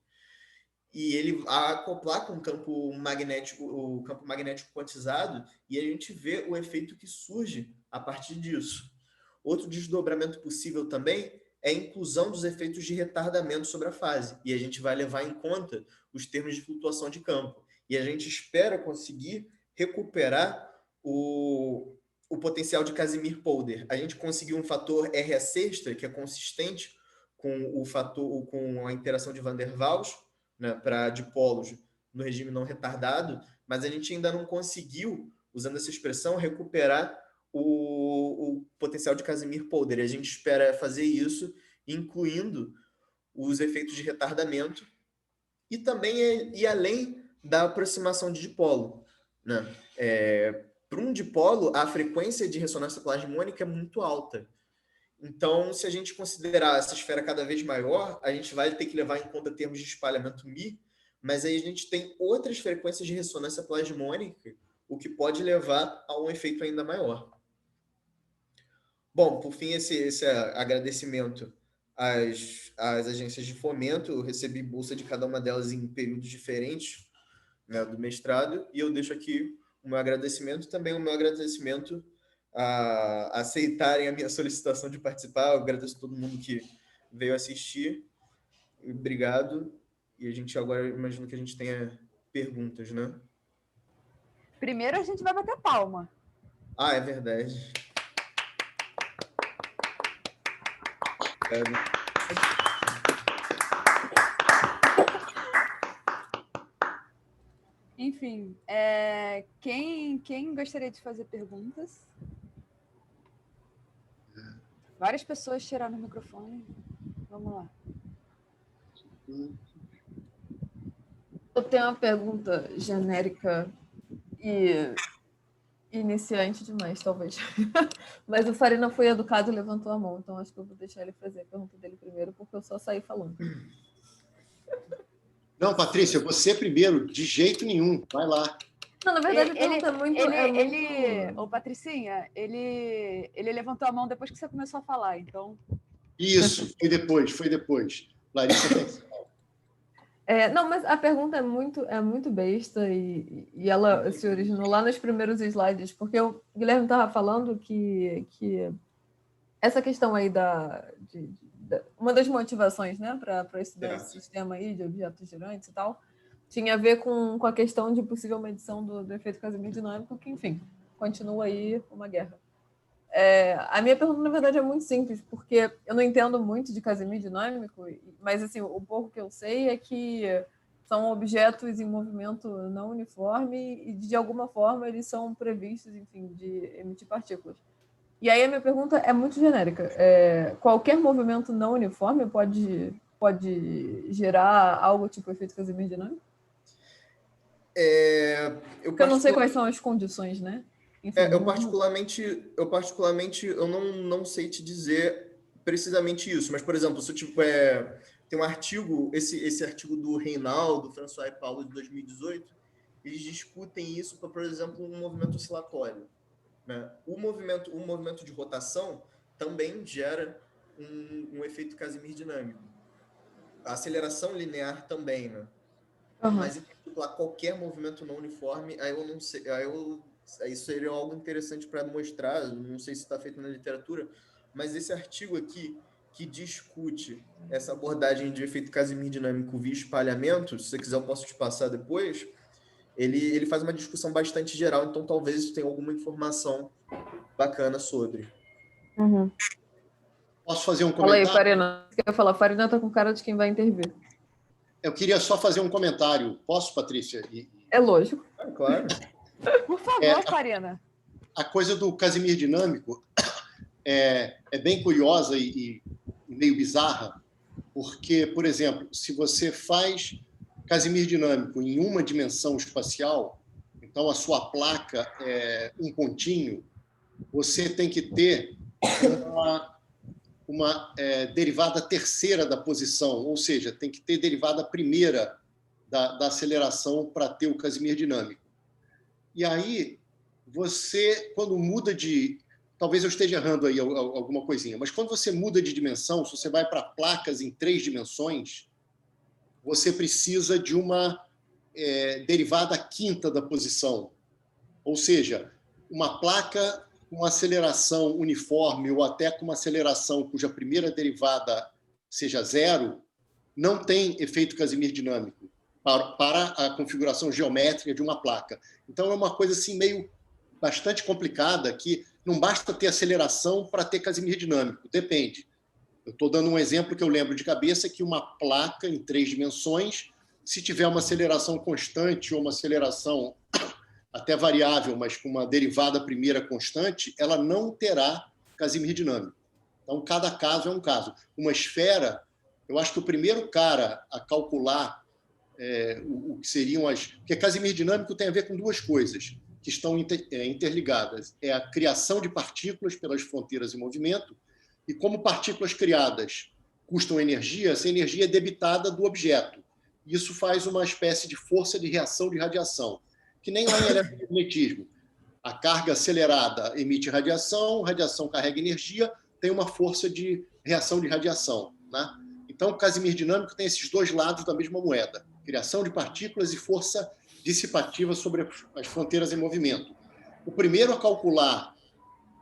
E ele acoplar com o campo magnético quantizado, e a gente vê o efeito que surge a partir disso. Outro desdobramento possível também é a inclusão dos efeitos de retardamento sobre a fase, e a gente vai levar em conta os termos de flutuação de campo. E a gente espera conseguir recuperar o potencial de Casimir-Polder. A gente conseguiu um fator R sexta, que é consistente com a interação de Van der Waals, né, para dipolos no regime não retardado, mas a gente ainda não conseguiu, usando essa expressão, recuperar o potencial de Casimir-Polder. A gente espera fazer isso, incluindo os efeitos de retardamento e também ir além da aproximação de dipolo, né? Para um dipolo, a frequência de ressonância plasmônica é muito alta. Então, se a gente considerar essa esfera cada vez maior, a gente vai ter que levar em conta termos de espalhamento μ, mas aí a gente tem outras frequências de ressonância plasmônica, o que pode levar a um efeito ainda maior. Bom, por fim, esse agradecimento às agências de fomento. Eu recebi bolsa de cada uma delas em períodos diferentes, né, do mestrado, e eu deixo aqui o meu agradecimento, também o meu agradecimento a aceitarem a minha solicitação de participar. Eu agradeço a todo mundo que veio assistir. Obrigado. E a gente agora, imagino que a gente tenha perguntas, né?
Primeiro a gente vai bater palma.
Ah, é verdade.
Enfim, quem gostaria de fazer perguntas? Várias pessoas tiraram o microfone. Vamos lá.
Eu tenho uma pergunta genérica e iniciante demais, talvez. Mas o Farina foi educado e levantou a mão, então acho que eu vou deixar ele fazer a pergunta dele primeiro, porque eu só saí falando.
Não, Patrícia, você primeiro, de jeito nenhum. Vai lá.
Não, na verdade, a pergunta é muito...
Ô, Patricinha, ele levantou a mão depois que você começou a falar, então...
Isso, foi depois. Larissa...
não, mas a pergunta é muito besta e ela se originou lá nos primeiros slides, porque o Guilherme estava falando que essa questão aí uma das motivações, né, para estudar esse sistema aí de objetos girantes e tal, tinha a ver com a questão de possível medição do efeito Casimir dinâmico, que, enfim, continua aí uma guerra. A minha pergunta, na verdade, é muito simples, porque eu não entendo muito de Casimir dinâmico, mas assim, o pouco que eu sei é que são objetos em movimento não uniforme e, de alguma forma, eles são previstos, enfim, de emitir partículas. E aí a minha pergunta é muito genérica. Qualquer movimento não uniforme pode gerar algo tipo efeito Casimir dinâmico? Eu não sei quais são as condições, né? Enfim,
eu particularmente eu não sei te dizer precisamente isso, mas, por exemplo, se eu tem um artigo, esse artigo do Reinaldo, François e Paulo, de 2018, eles discutem isso para, por exemplo, um movimento oscilatório, né? O movimento de rotação também gera um efeito Casimir dinâmico. A aceleração linear também, né? Uhum. Mas, em particular, qualquer movimento não uniforme, aí eu não sei, isso seria algo interessante para mostrar, não sei se está feito na literatura, mas esse artigo aqui, que discute essa abordagem de efeito Casimir dinâmico via espalhamento, se você quiser eu posso te passar depois, ele faz uma discussão bastante geral, então talvez tenha alguma informação bacana sobre.
Uhum.
Posso fazer um comentário?
Fala aí, Farina. Você quer falar? Farina está com cara de quem vai intervir.
Eu queria só fazer um comentário. Posso, Patrícia?
É lógico.
Claro.
Por favor, Farina.
A coisa do Casimir dinâmico é bem curiosa e meio bizarra, porque, por exemplo, se você faz Casimir dinâmico em uma dimensão espacial, então a sua placa é um pontinho, você tem que ter uma derivada terceira da posição, ou seja, tem que ter derivada primeira da aceleração para ter o Casimir dinâmico. E aí, você, quando muda de... talvez eu esteja errando aí alguma coisinha, mas quando você muda de dimensão, se você vai para placas em 3 dimensões, você precisa de uma derivada quinta da posição. Ou seja, uma placa com aceleração uniforme ou até com uma aceleração cuja primeira derivada seja zero, não tem efeito Casimir dinâmico para a configuração geométrica de uma placa. Então, é uma coisa assim meio bastante complicada, que não basta ter aceleração para ter Casimir dinâmico, depende. Eu estou dando um exemplo que eu lembro de cabeça, que uma placa em 3 dimensões, se tiver uma aceleração constante ou uma aceleração até variável, mas com uma derivada primeira constante, ela não terá Casimir dinâmico. Então, cada caso é um caso. Uma esfera, eu acho que o primeiro cara a calcular o que seriam as... Porque Casimir dinâmico tem a ver com duas coisas que estão interligadas. É a criação de partículas pelas fronteiras em movimento, e como partículas criadas custam energia, essa energia é debitada do objeto. Isso faz uma espécie de força de reação de radiação, que nem lá em eletromagnetismo. A carga acelerada emite radiação, radiação carrega energia, tem uma força de reação de radiação, né? Então, o Casimir dinâmico tem esses dois lados da mesma moeda: criação de partículas e força dissipativa sobre as fronteiras em movimento. O primeiro a calcular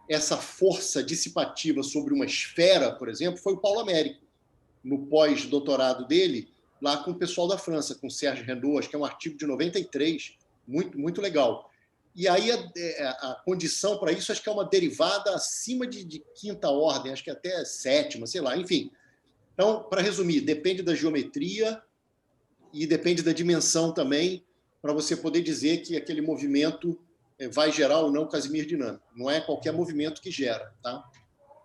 essa força dissipativa sobre uma esfera, por exemplo, foi o Paulo Américo, no pós-doutorado dele, lá com o pessoal da França, com o Serge Renot, acho que é um artigo de 93, muito, muito legal. E aí a condição para isso, acho que é uma derivada acima de quinta ordem, acho que até sétima, sei lá, enfim. Então, para resumir, depende da geometria e depende da dimensão também, para você poder dizer que aquele movimento vai gerar ou não Casimir dinâmico. Não é qualquer movimento que gera, tá?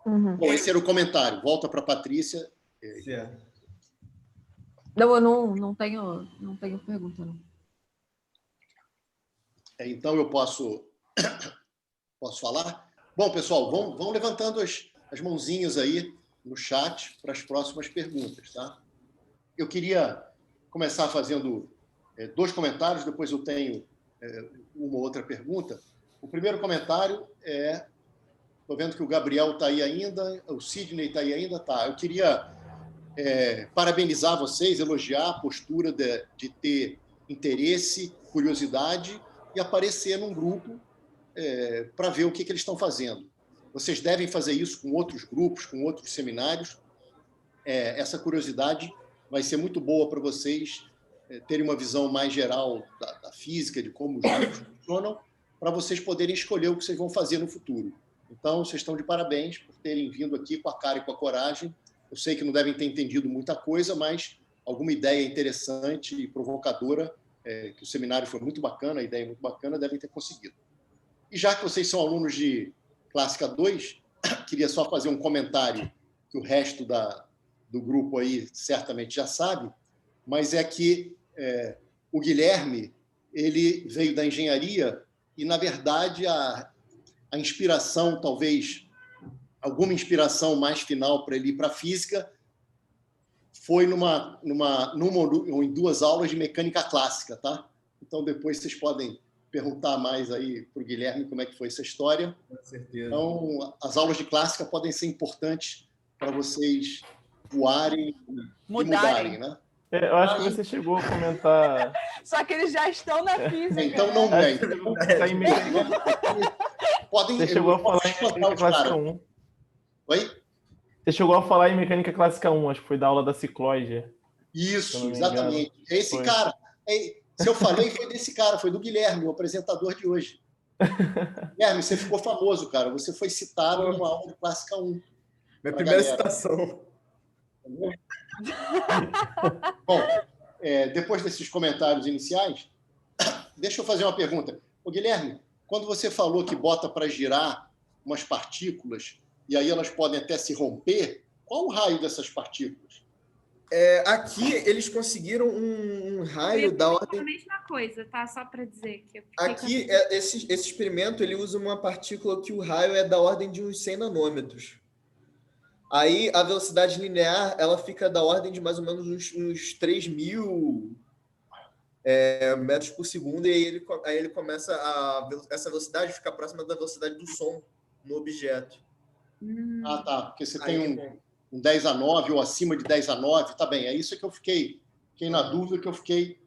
Uhum.
Bom, esse era o comentário. Volta para a Patrícia.
Certo.
Não, eu não tenho pergunta, não.
Então, eu posso falar? Bom, pessoal, vão levantando as mãozinhas aí no chat para as próximas perguntas, tá? Eu queria começar fazendo 2 comentários, depois eu tenho uma outra pergunta. O primeiro comentário é... Estou vendo que o Gabriel está aí ainda, o Sidney está aí ainda, tá. Eu queria parabenizar vocês, elogiar a postura de ter interesse, curiosidade e aparecer num grupo para ver o que eles estão fazendo. Vocês devem fazer isso com outros grupos, com outros seminários. Essa curiosidade vai ser muito boa para vocês terem uma visão mais geral da física, de como os grupos funcionam, para vocês poderem escolher o que vocês vão fazer no futuro. Então, vocês estão de parabéns por terem vindo aqui com a cara e com a coragem. Eu sei que não devem ter entendido muita coisa, mas alguma ideia interessante e provocadora, que o seminário foi muito bacana, a ideia é muito bacana, devem ter conseguido. E já que vocês são alunos de Clássica 2, queria só fazer um comentário que o resto do grupo aí certamente já sabe, mas é que o Guilherme ele veio da engenharia e, na verdade, a inspiração, talvez alguma inspiração mais final para ele ir para a física, foi numa ou em 2 aulas de mecânica clássica, tá? Então, depois vocês podem perguntar mais aí para o Guilherme como é que foi essa história.
Com certeza.
Então, as aulas de clássica podem ser importantes para vocês voarem e mudarem, né?
Eu acho que você chegou a comentar...
Só que eles já estão na física.
Então, não
Acho
é.
que você tá em mecânica...
Podem,
Você chegou a falar em mecânica clássica 1.
Oi?
Você chegou a falar em mecânica clássica 1, acho que foi da aula da cicloide.
Isso, exatamente. Esse cara. Se eu falei, foi desse cara, foi do Guilherme, o apresentador de hoje. Guilherme, você ficou famoso, cara. Você foi citado numa aula de clássica 1.
Minha primeira citação.
Bom, depois desses comentários iniciais, deixa eu fazer uma pergunta. Ô, Guilherme, quando você falou que bota para girar umas partículas e aí elas podem até se romper, qual o raio dessas partículas?
Aqui eles conseguiram um raio da ordem...
É a mesma coisa, tá? Só para dizer que...
Aqui, esse experimento, ele usa uma partícula que o raio é da ordem de uns 100 nanômetros. Aí, a velocidade linear, ela fica da ordem de mais ou menos uns 3.000 metros por segundo, e aí ele começa essa velocidade fica próxima da velocidade do som no objeto.
Ah, tá. Porque você
Aí,
tem um 10-9 ou acima de 10-9. Tá bem, é isso que eu fiquei na dúvida, que eu fiquei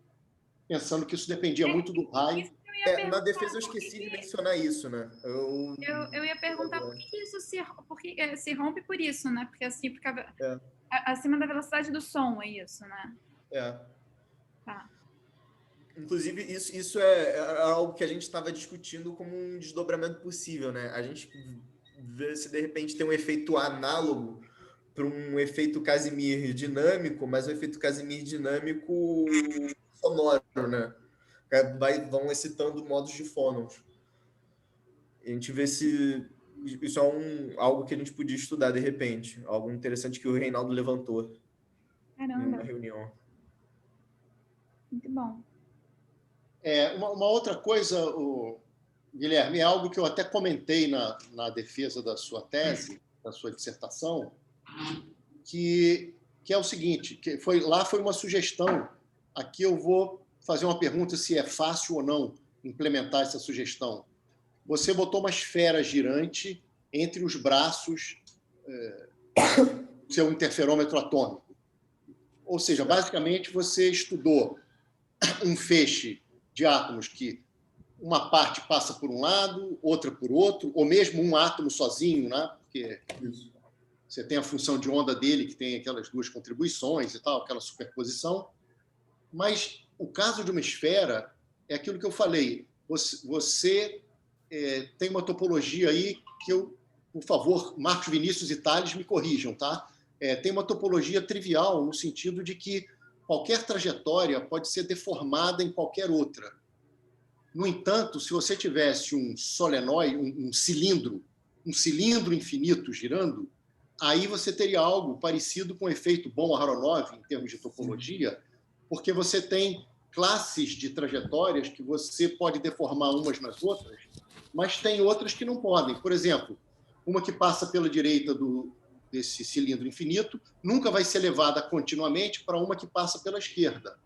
pensando que isso dependia muito do raio.
Isso que eu ia
na
perguntar,
defesa eu esqueci de mencionar isso, né?
eu ia perguntar por que isso se rompe por isso, né? Porque assim ficava
É.
acima da velocidade do som, é isso, né?
É.
Tá.
Inclusive, isso é algo que a gente estava discutindo como um desdobramento possível, né? A gente vê se de repente tem um efeito análogo para um efeito Casimir dinâmico, mas um efeito Casimir dinâmico sonoro, né? Vão excitando modos de fônons. A gente vê se isso é algo que a gente podia estudar de repente. Algo interessante que o Reinaldo levantou em uma
Caramba,
reunião.
muito bom.
Uma outra coisa, Guilherme, é algo que eu até comentei na defesa da sua tese, da sua dissertação, que é o seguinte, lá foi uma sugestão. Aqui eu vou fazer uma pergunta se é fácil ou não implementar essa sugestão. Você botou uma esfera girante entre os braços do seu interferômetro atômico. Ou seja, basicamente você estudou um feixe de átomos que uma parte passa por um lado, outra por outro, ou mesmo um átomo sozinho, né? Porque você tem a função de onda dele, que tem aquelas duas contribuições e tal, aquela superposição. Mas o caso de uma esfera é aquilo que eu falei. Você tem uma topologia aí que por favor, Marcos Vinícius e Tales me corrijam, tá? Tem uma topologia trivial, no sentido de que qualquer trajetória pode ser deformada em qualquer outra. No entanto, se você tivesse um solenoide, um cilindro infinito girando, aí você teria algo parecido com o efeito Bohm-Aharonov, em termos de topologia, porque você tem classes de trajetórias que você pode deformar umas nas outras, mas tem outras que não podem. Por exemplo, uma que passa pela direita desse cilindro infinito nunca vai ser levada continuamente para uma que passa pela esquerda.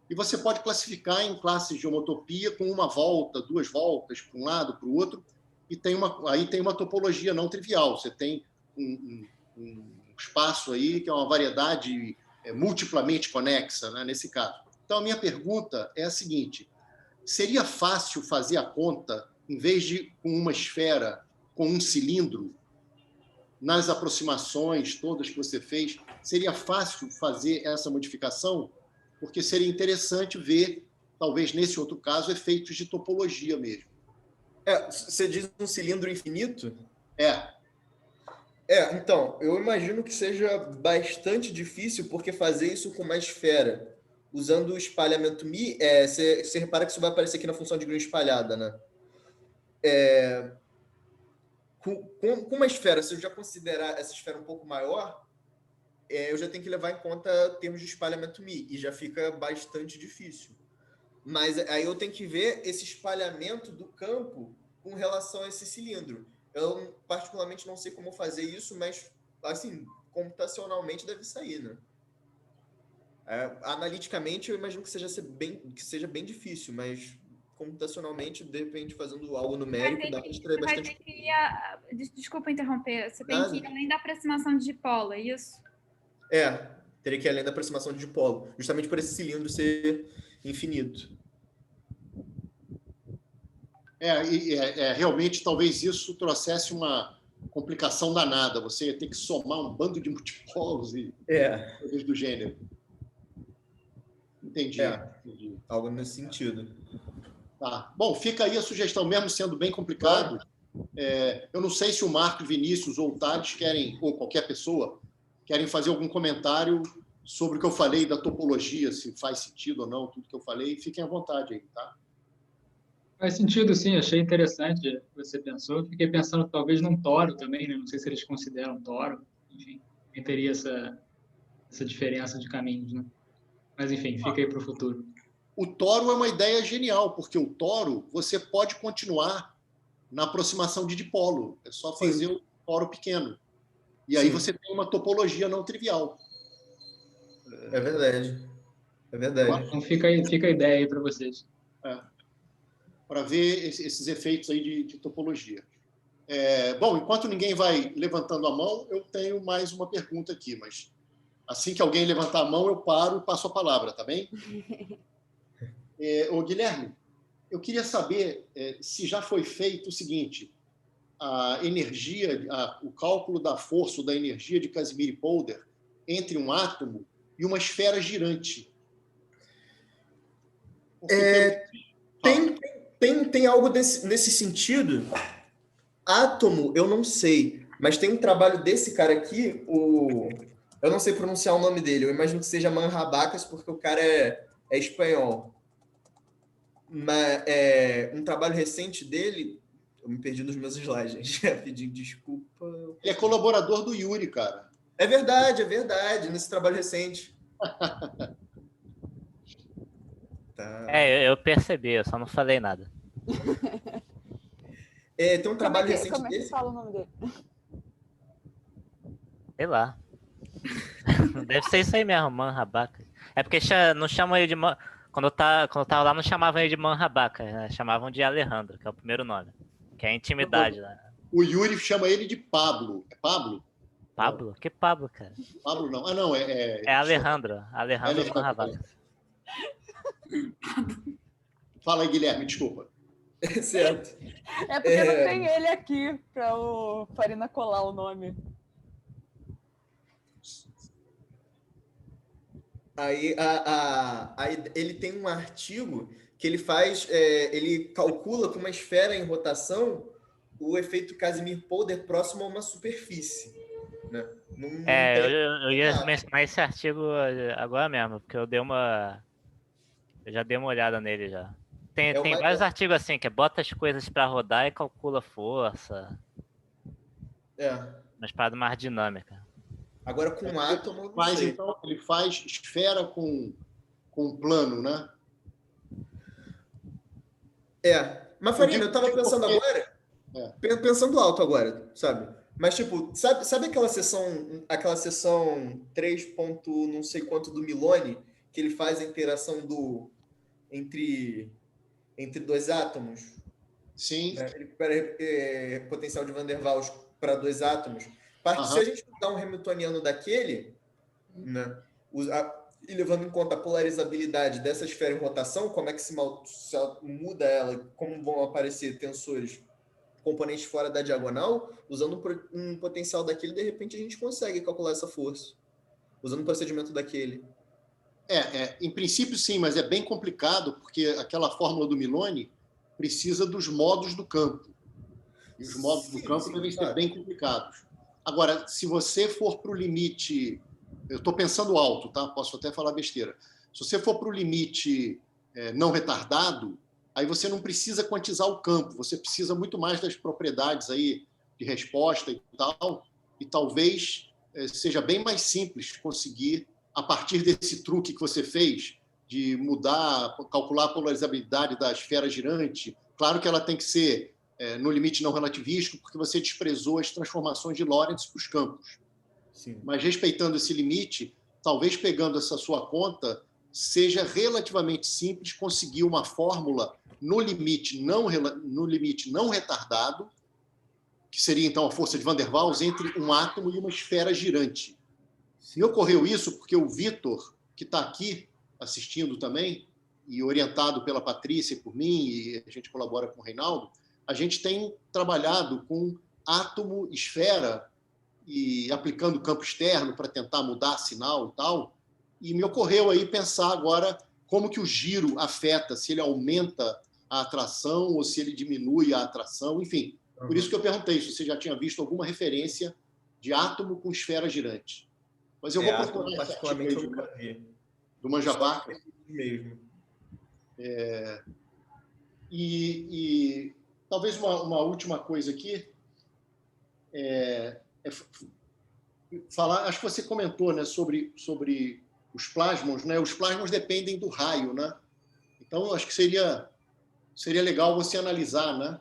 E você pode classificar em classes de homotopia com uma volta, duas voltas, para um lado, para o outro, e aí tem uma topologia não trivial. Você tem um espaço aí que é uma variedade multiplamente conexa, né, nesse caso. Então, a minha pergunta é a seguinte: seria fácil fazer a conta, em vez de com uma esfera, com um cilindro, nas aproximações todas que você fez, seria fácil fazer essa modificação? Porque seria interessante ver, talvez nesse outro caso, efeitos de topologia mesmo.
Você diz um cilindro infinito?
É.
Então, eu imagino que seja bastante difícil, porque fazer isso com uma esfera, usando o espalhamento μ, você repara que isso vai aparecer aqui na função de Green espalhada, né? Com uma esfera, se eu já considerar essa esfera um pouco maior, eu já tenho que levar em conta termos de espalhamento μ, e já fica bastante difícil. Mas aí eu tenho que ver esse espalhamento do campo com relação a esse cilindro. Eu, particularmente, não sei como fazer isso, mas, assim, computacionalmente deve sair, né? Analiticamente, eu imagino que seja bem difícil, mas computacionalmente, de repente, fazendo algo numérico, dá para extrair bastante.
Desculpa interromper, você tem que ir além da aproximação de dipolo, é isso?
Teria que ir além da aproximação de dipolo, justamente por esse cilindro ser infinito.
Realmente, talvez isso trouxesse uma complicação danada. Você ia ter que somar um bando de multipolos e coisas do gênero. Entendi.
Algo nesse sentido.
Tá. Bom, fica aí a sugestão, mesmo sendo bem complicado. Eu não sei se o Marcos Vinícius ou o Tales ou qualquer pessoa, querem fazer algum comentário sobre o que eu falei da topologia, se faz sentido ou não, tudo que eu falei. Fiquem à vontade aí, tá?
Faz sentido, sim. Achei interessante o que você pensou. Fiquei pensando talvez num toro também, né? Não sei se eles consideram toro. Enfim, teria essa diferença de caminhos, né? Mas, enfim, fica aí para o futuro.
O toro é uma ideia genial, porque o toro você pode continuar na aproximação de dipolo. É só fazer o toro pequeno. E aí você tem uma topologia não trivial.
É verdade.
Então fica a ideia aí para vocês.
Para ver esses efeitos aí de topologia. Bom, enquanto ninguém vai levantando a mão, eu tenho mais uma pergunta aqui, mas assim que alguém levantar a mão, eu paro e passo a palavra, tá bem? Ô, Guilherme, eu queria saber se já foi feito o seguinte: a energia, o cálculo da força ou da energia de Casimir e Polder entre um átomo e uma esfera girante.
Tem algo nesse sentido. Átomo, eu não sei, mas tem um trabalho desse cara aqui, eu não sei pronunciar o nome dele, eu imagino que seja Manrabacas, porque o cara é espanhol. Mas um trabalho recente dele, eu me perdi nos meus slides, gente. Pedindo desculpa.
Ele é colaborador do Yuri, cara.
É verdade, nesse trabalho recente. Tá.
Eu percebi, eu só não falei nada.
Tem um trabalho recente
como é que
desse.
fala o nome dele?
Sei lá. Deve ser isso aí mesmo, Manrabaca. É porque não chamam ele de quando eu tava lá, não chamavam ele de Manrabaca, né? Chamavam de Alejandro, que é o primeiro nome. Que é a intimidade, né?
O Yuri chama ele de Pablo. É Pablo?
Pablo? Que Pablo, cara?
Pablo não. Ah, não,
é Alejandro. Alejandro Manrabaca.
Fala aí, Guilherme, desculpa.
Certo.
É porque não tem ele aqui para o Farina colar o nome.
Aí ele tem um artigo que ele faz, ele calcula com uma esfera em rotação o efeito Casimir-Polder próximo a uma superfície. Né?
Eu ia mencionar esse artigo agora mesmo, porque eu já dei uma olhada nele já. Tem vários artigos assim, que bota as coisas para rodar e calcula força. Mas para mais dinâmica.
Agora com um átomo.
Então, ele faz esfera com plano, né?
Mas Farina, eu tava pensando agora. Pensando alto agora, sabe? Mas, tipo, sabe aquela seção 3 ponto não sei quanto do Milone, que ele faz a interação entre dois átomos?
Sim.
Ele recupera potencial de Van der Waals para dois átomos. Se a gente usar um hamiltoniano daquele, né, e levando em conta a polarizabilidade dessa esfera em rotação, como é que se muda ela, como vão aparecer tensores, componentes fora da diagonal, usando um potencial daquele, de repente a gente consegue calcular essa força, usando o procedimento daquele.
Em princípio sim, mas é bem complicado, porque aquela fórmula do Milone precisa dos modos do campo. E os modos do campo devem ser bem complicados. Agora, se você for para o limite... Eu estou pensando alto, tá? Posso até falar besteira. Se você for para o limite não retardado, aí você não precisa quantizar o campo, você precisa muito mais das propriedades aí de resposta e tal, e talvez seja bem mais simples conseguir, a partir desse truque que você fez, de calcular a polarizabilidade da esfera girante. Claro que ela tem que ser no limite não relativístico, porque você desprezou as transformações de Lorentz para os campos.
Sim.
Mas respeitando esse limite, talvez pegando essa sua conta, seja relativamente simples conseguir uma fórmula no limite não retardado, que seria então a força de Van der Waals entre um átomo e uma esfera girante. Me ocorreu isso porque o Vitor, que está aqui assistindo também, e orientado pela Patrícia e por mim, e a gente colabora com o Reinaldo, a gente tem trabalhado com átomo, esfera, e aplicando campo externo para tentar mudar sinal e tal. E me ocorreu aí pensar agora como que o giro afeta, se ele aumenta a atração ou se ele diminui a atração, enfim. Por isso que eu perguntei se você já tinha visto alguma referência de átomo com esfera girante. Mas eu vou procurar
particularmente eu nunca vi.
Do Manrabacas.
Mesmo.
E talvez uma última coisa aqui falar, acho que você comentou, né, sobre os plasmons, né? Os plasmons dependem do raio, né? Então acho que seria legal você analisar, né,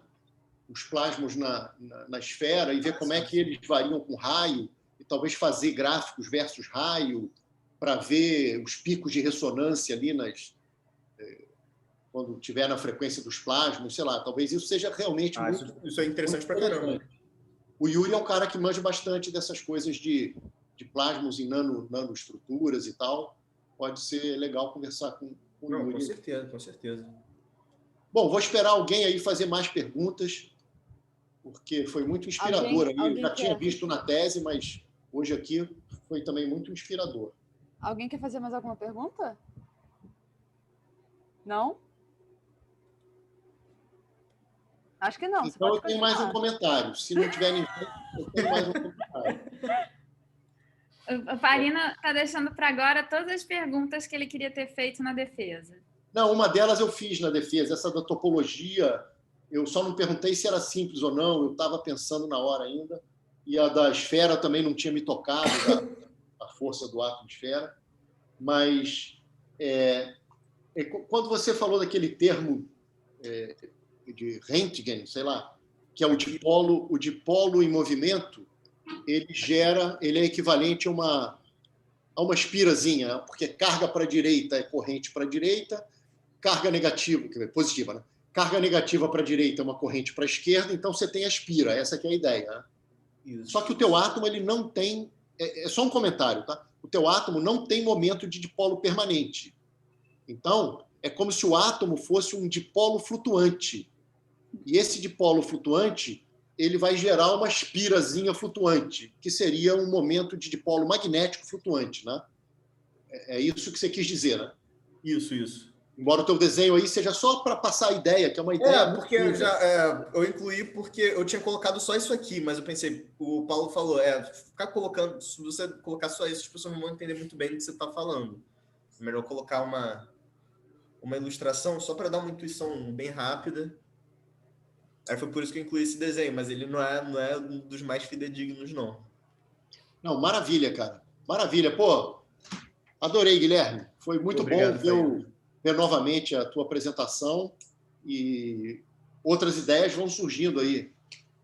os plasmons na esfera e ver como é que eles variam com raio e talvez fazer gráficos versus raio para ver os picos de ressonância ali quando estiver na frequência dos plasmons, sei lá, talvez isso seja realmente muito...
Isso é interessante para caramba.
O Yuri é um cara que manja bastante dessas coisas de plasmos em nanoestruturas e tal. Pode ser legal conversar com o Yuri.
Com certeza, com certeza.
Bom, vou esperar alguém aí fazer mais perguntas, porque foi muito inspirador. Eu já tinha visto na tese, mas hoje aqui foi também muito inspirador.
Alguém quer fazer mais alguma pergunta? Não? Acho que não.
Então eu tenho mais um comentário. Se não tiver ninguém, eu tenho mais um comentário.
O Farina está deixando para agora todas as perguntas que ele queria ter feito na defesa.
Não, uma delas eu fiz na defesa. Essa da topologia, eu só não perguntei se era simples ou não. Eu estava pensando na hora ainda. E a da esfera também não tinha me tocado, a força do átomo de esfera. Mas quando você falou daquele termo de Röntgen, sei lá, que é o dipolo em movimento, ele é equivalente a uma espirazinha, porque carga para a direita é corrente para a direita, carga negativa, positiva, né? Carga negativa para a direita é uma corrente para a esquerda, então você tem a espira, essa que é a ideia. Né? Isso. Só que o teu átomo ele não tem, é só um comentário, tá? O teu átomo não tem momento de dipolo permanente. Então, é como se o átomo fosse um dipolo flutuante. E esse dipolo flutuante ele vai gerar uma espirazinha flutuante, que seria um momento de dipolo magnético flutuante. Né? É isso que você quis dizer, né?
Isso.
Embora o teu desenho aí seja só para passar a ideia, que é uma ideia...
porque eu incluí porque eu tinha colocado só isso aqui, mas eu pensei, o Paulo falou, ficar colocando, se você colocar só isso, as pessoas não vão entender muito bem do que você está falando. É melhor colocar uma ilustração só para dar uma intuição bem rápida. Aí foi por isso que eu incluí esse desenho, mas ele não é um dos mais fidedignos, não.
Não, maravilha, cara. Maravilha. Pô, adorei, Guilherme. Foi muito
Obrigado,
bom ver novamente a tua apresentação e outras ideias vão surgindo aí.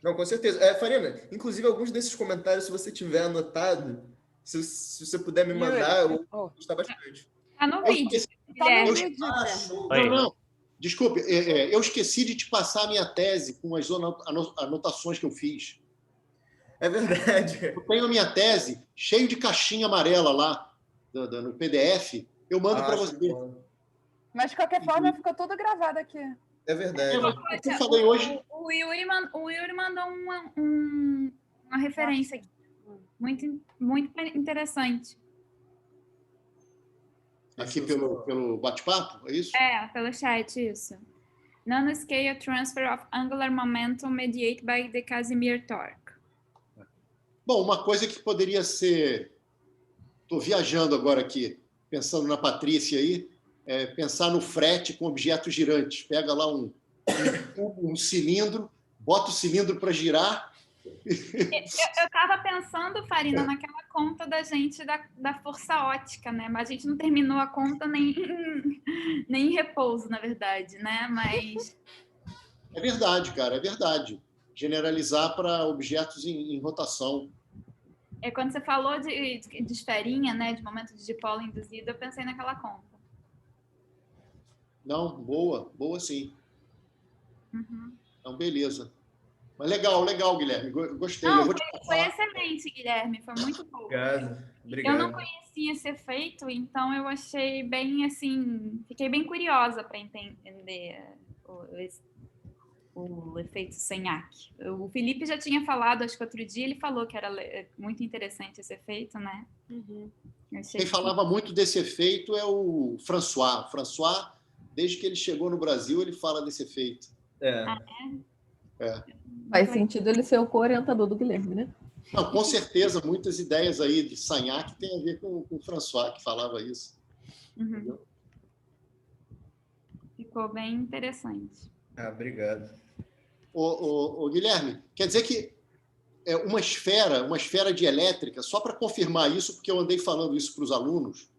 Não, com certeza. Farina, inclusive alguns desses comentários, se você tiver anotado, se você puder me mandar, eu vou gostar bastante.
Tá no vídeo.
Não. Desculpe, eu esqueci de te passar a minha tese com as anotações que eu fiz.
É verdade.
Eu tenho a minha tese cheio de caixinha amarela lá no PDF. Eu mando para você.
Mas, de qualquer forma, ficou tudo gravado aqui.
É verdade.
Eu falei hoje...
O Yuri mandou uma referência aqui. Muito, muito interessante.
Aqui pelo bate-papo, é isso?
Pelo chat, isso. Nanoscale transfer of angular momentum mediated by the Casimir torque.
Bom, uma coisa que poderia ser... Estou viajando agora aqui, pensando na Patrícia aí, pensar no frete com objetos girantes. Pega lá um cilindro, bota o cilindro para girar.
Eu estava pensando, Farina, naquela conta da gente da força ótica, né? Mas a gente não terminou a conta nem em repouso, na verdade, né? Mas...
É verdade, cara, é verdade. Generalizar para objetos em rotação.
Quando você falou de esferinha, né? De momento de dipolo induzido, eu pensei naquela conta.
Não, boa sim.
Uhum.
Então, beleza. Mas legal, Guilherme. Gostei.
Não, foi excelente, Guilherme. Foi muito bom.
Obrigado.
Eu não conhecia esse efeito, então eu achei bem, assim... Fiquei bem curiosa para entender o efeito Sagnac. O Felipe já tinha falado, acho que outro dia, ele falou que era muito interessante esse efeito, né?
Uhum.
Quem falava muito desse efeito é o François. O François, desde que ele chegou no Brasil, ele fala desse efeito.
Faz sentido ele ser o co-orientador do Guilherme, né?
Não, com certeza, muitas ideias aí de Sagnac tem a ver com o François, que falava isso.
Uhum. Ficou bem interessante.
Obrigado.
Ô, Guilherme, quer dizer que uma esfera dielétrica, só para confirmar isso, porque eu andei falando isso para os alunos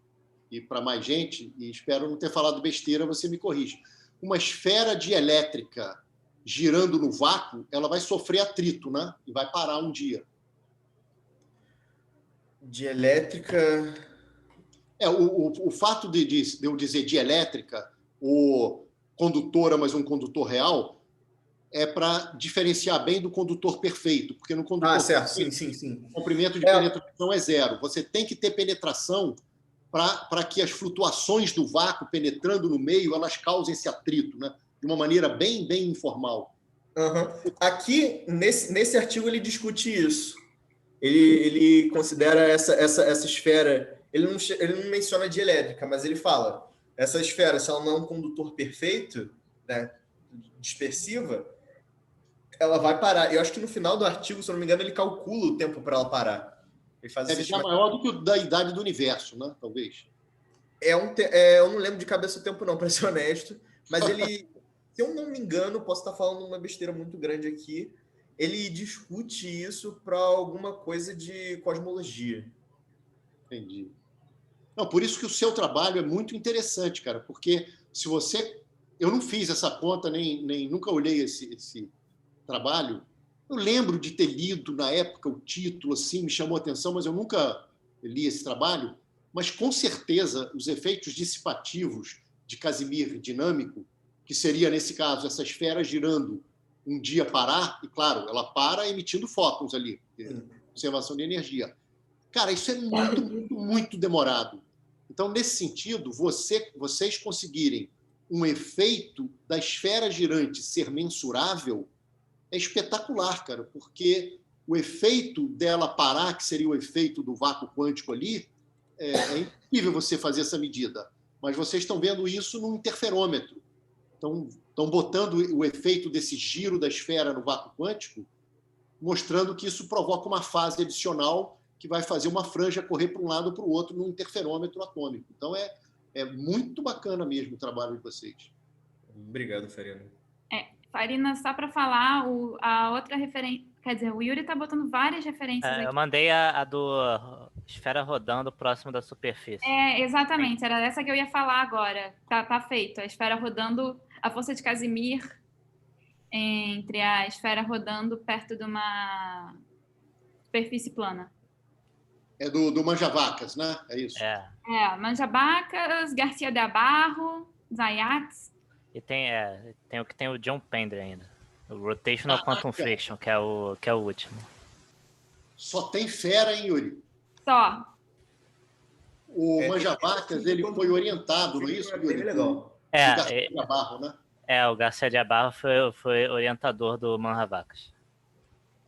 e para mais gente, e espero não ter falado besteira, você me corrige. Uma esfera dielétrica girando no vácuo, ela vai sofrer atrito, né? E vai parar um dia.
Dielétrica...
O fato de eu dizer dielétrica ou condutora, mas um condutor real, é para diferenciar bem do condutor perfeito, porque no condutor
certo,
perfeito,
sim.
o comprimento de penetração é 0. Você tem que ter penetração para que as flutuações do vácuo penetrando no meio elas causem esse atrito, né? De uma maneira bem informal.
Aqui, nesse artigo, ele discute isso. Ele considera essa esfera... Ele não menciona de elétrica, mas ele fala, essa esfera, se ela não é um condutor perfeito, né, dispersiva, ela vai parar. Eu acho que no final do artigo, se eu não me engano, ele calcula o tempo para ela parar. Ele faz
Deve ser maior do que o da idade do universo, né? Talvez.
Eu não lembro de cabeça o tempo, não, para ser honesto. Mas ele, se eu não me engano, posso estar falando uma besteira muito grande aqui, ele discute isso para alguma coisa de cosmologia.
Entendi. Não, por isso que o seu trabalho é muito interessante, cara, porque se você... Eu não fiz essa conta, nem nunca olhei esse trabalho. Eu lembro de ter lido na época o título, assim, me chamou a atenção, mas eu nunca li esse trabalho. Mas, com certeza, os efeitos dissipativos de Casimir dinâmico, que seria, nesse caso, essa esfera girando um dia parar, e, claro, ela para emitindo fótons ali, conservação de energia. Cara, isso é muito demorado. Então, nesse sentido, vocês conseguirem um efeito da esfera girante ser mensurável é espetacular, cara, porque o efeito dela parar, que seria o efeito do vácuo quântico ali, é impossível você fazer essa medida. Mas vocês estão vendo isso num interferômetro. Estão botando o efeito desse giro da esfera no vácuo quântico, mostrando que isso provoca uma fase adicional que vai fazer uma franja correr para um lado ou para o outro num interferômetro atômico. Então, é muito bacana mesmo o trabalho de vocês.
Obrigado, Farina.
Farina, só para falar, a outra referência... Quer dizer, o Yuri está botando várias referências aqui.
Eu mandei a do esfera rodando próximo da superfície.
Exatamente, era essa que eu ia falar agora. Tá feito. A esfera rodando, a força de Casimir entre a esfera rodando perto de uma superfície plana.
É do Manjavacas, né? É isso?
Manjabacas, Garcia de Abarro, Zayats.
E tem o John Pender ainda. O Rotational Quantum Friction, que é o último.
Só tem fera, hein, Yuri?
Só.
O Manjavacas, ele foi orientado, não é isso, Yuri?
Legal.
Garcia de Abarro, né?
O Garcia de Abarro foi orientador do Manjavacas.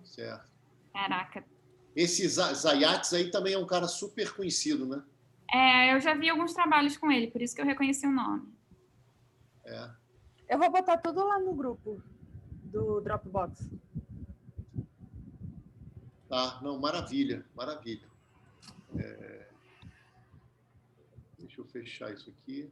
Certo.
Caraca.
Esse Zayats aí também é um cara super conhecido, né?
Eu já vi alguns trabalhos com ele, por isso que eu reconheci o nome.
Eu vou botar tudo lá no grupo do Dropbox.
Tá, não, maravilha. Deixa eu fechar isso aqui.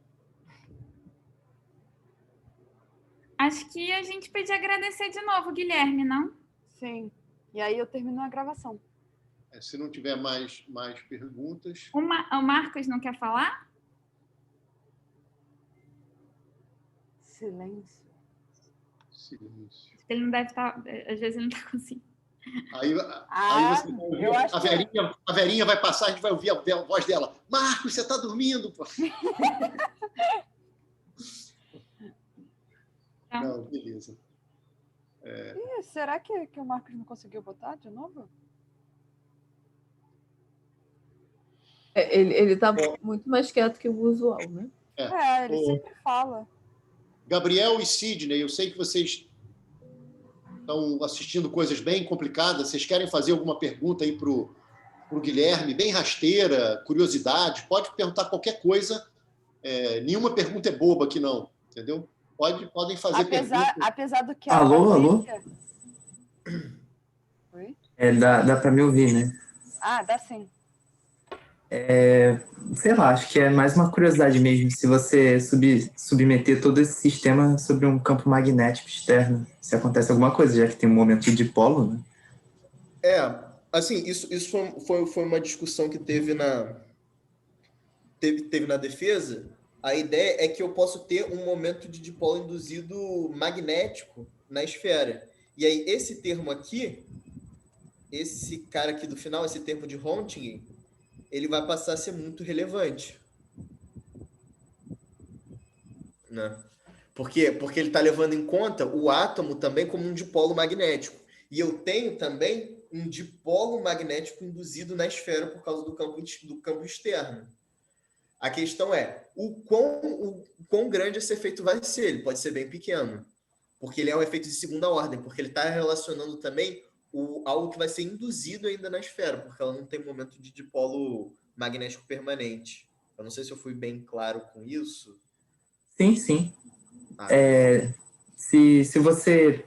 Acho que a gente podia agradecer de novo, Guilherme, não?
Sim. E aí eu termino a gravação.
Se não tiver mais perguntas...
O Marcos não quer falar?
Silêncio.
Ele não deve estar... Às vezes ele não está conseguindo.
Aí você vai ouvir, a Verinha vai passar, a gente vai ouvir a voz dela. Marcos, você está dormindo? Pô. Não, beleza.
Será que o Marcos não conseguiu botar de novo?
Ele está muito mais quieto que o usual, né?
Ele sempre fala.
Gabriel e Sidney, eu sei que vocês estão assistindo coisas bem complicadas. Vocês querem fazer alguma pergunta aí para o Guilherme? Bem rasteira, curiosidade. Pode perguntar qualquer coisa. Nenhuma pergunta é boba aqui, não. Entendeu? Podem fazer perguntas.
Apesar do que...
Alô?
Oi?
Dá para me ouvir, né?
Dá sim.
Sei lá, acho que é mais uma curiosidade mesmo, se você submeter todo esse sistema sobre um campo magnético externo, se acontece alguma coisa, já que tem um momento de dipolo, né?
Assim, isso foi uma discussão que teve na defesa. A ideia é que eu posso ter um momento de dipolo induzido magnético na esfera. E aí, esse termo aqui, esse cara aqui do final, esse termo de Röntgen, ele vai passar a ser muito relevante. Né? Porque ele está levando em conta o átomo também como um dipolo magnético. E eu tenho também um dipolo magnético induzido na esfera por causa do campo externo. A questão é o quão grande esse efeito vai ser. Ele pode ser bem pequeno, porque ele é um efeito de segunda ordem, porque ele está relacionando também algo que vai ser induzido ainda na esfera, porque ela não tem momento de dipolo magnético permanente. Eu não sei se eu fui bem claro com isso.
Sim. Se você...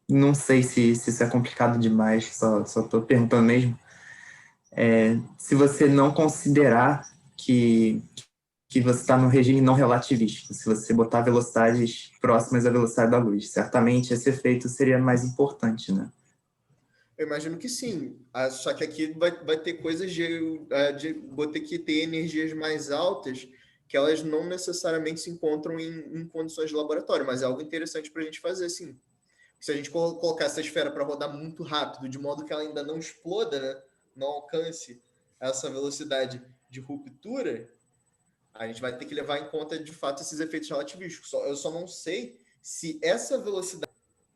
Não sei se isso é complicado demais, só estou perguntando mesmo. Se você não considerar que você está no regime não relativístico, se você botar velocidades próximas à velocidade da luz, certamente esse efeito seria mais importante, né?
Eu imagino que sim, só que aqui vai ter coisas vou ter que ter energias mais altas que elas não necessariamente se encontram em condições de laboratório, mas é algo interessante para a gente fazer, sim. Se a gente colocar essa esfera para rodar muito rápido, de modo que ela ainda não exploda, né, não alcance essa velocidade de ruptura, a gente vai ter que levar em conta, de fato, esses efeitos relativísticos. Eu só não sei se essa velocidade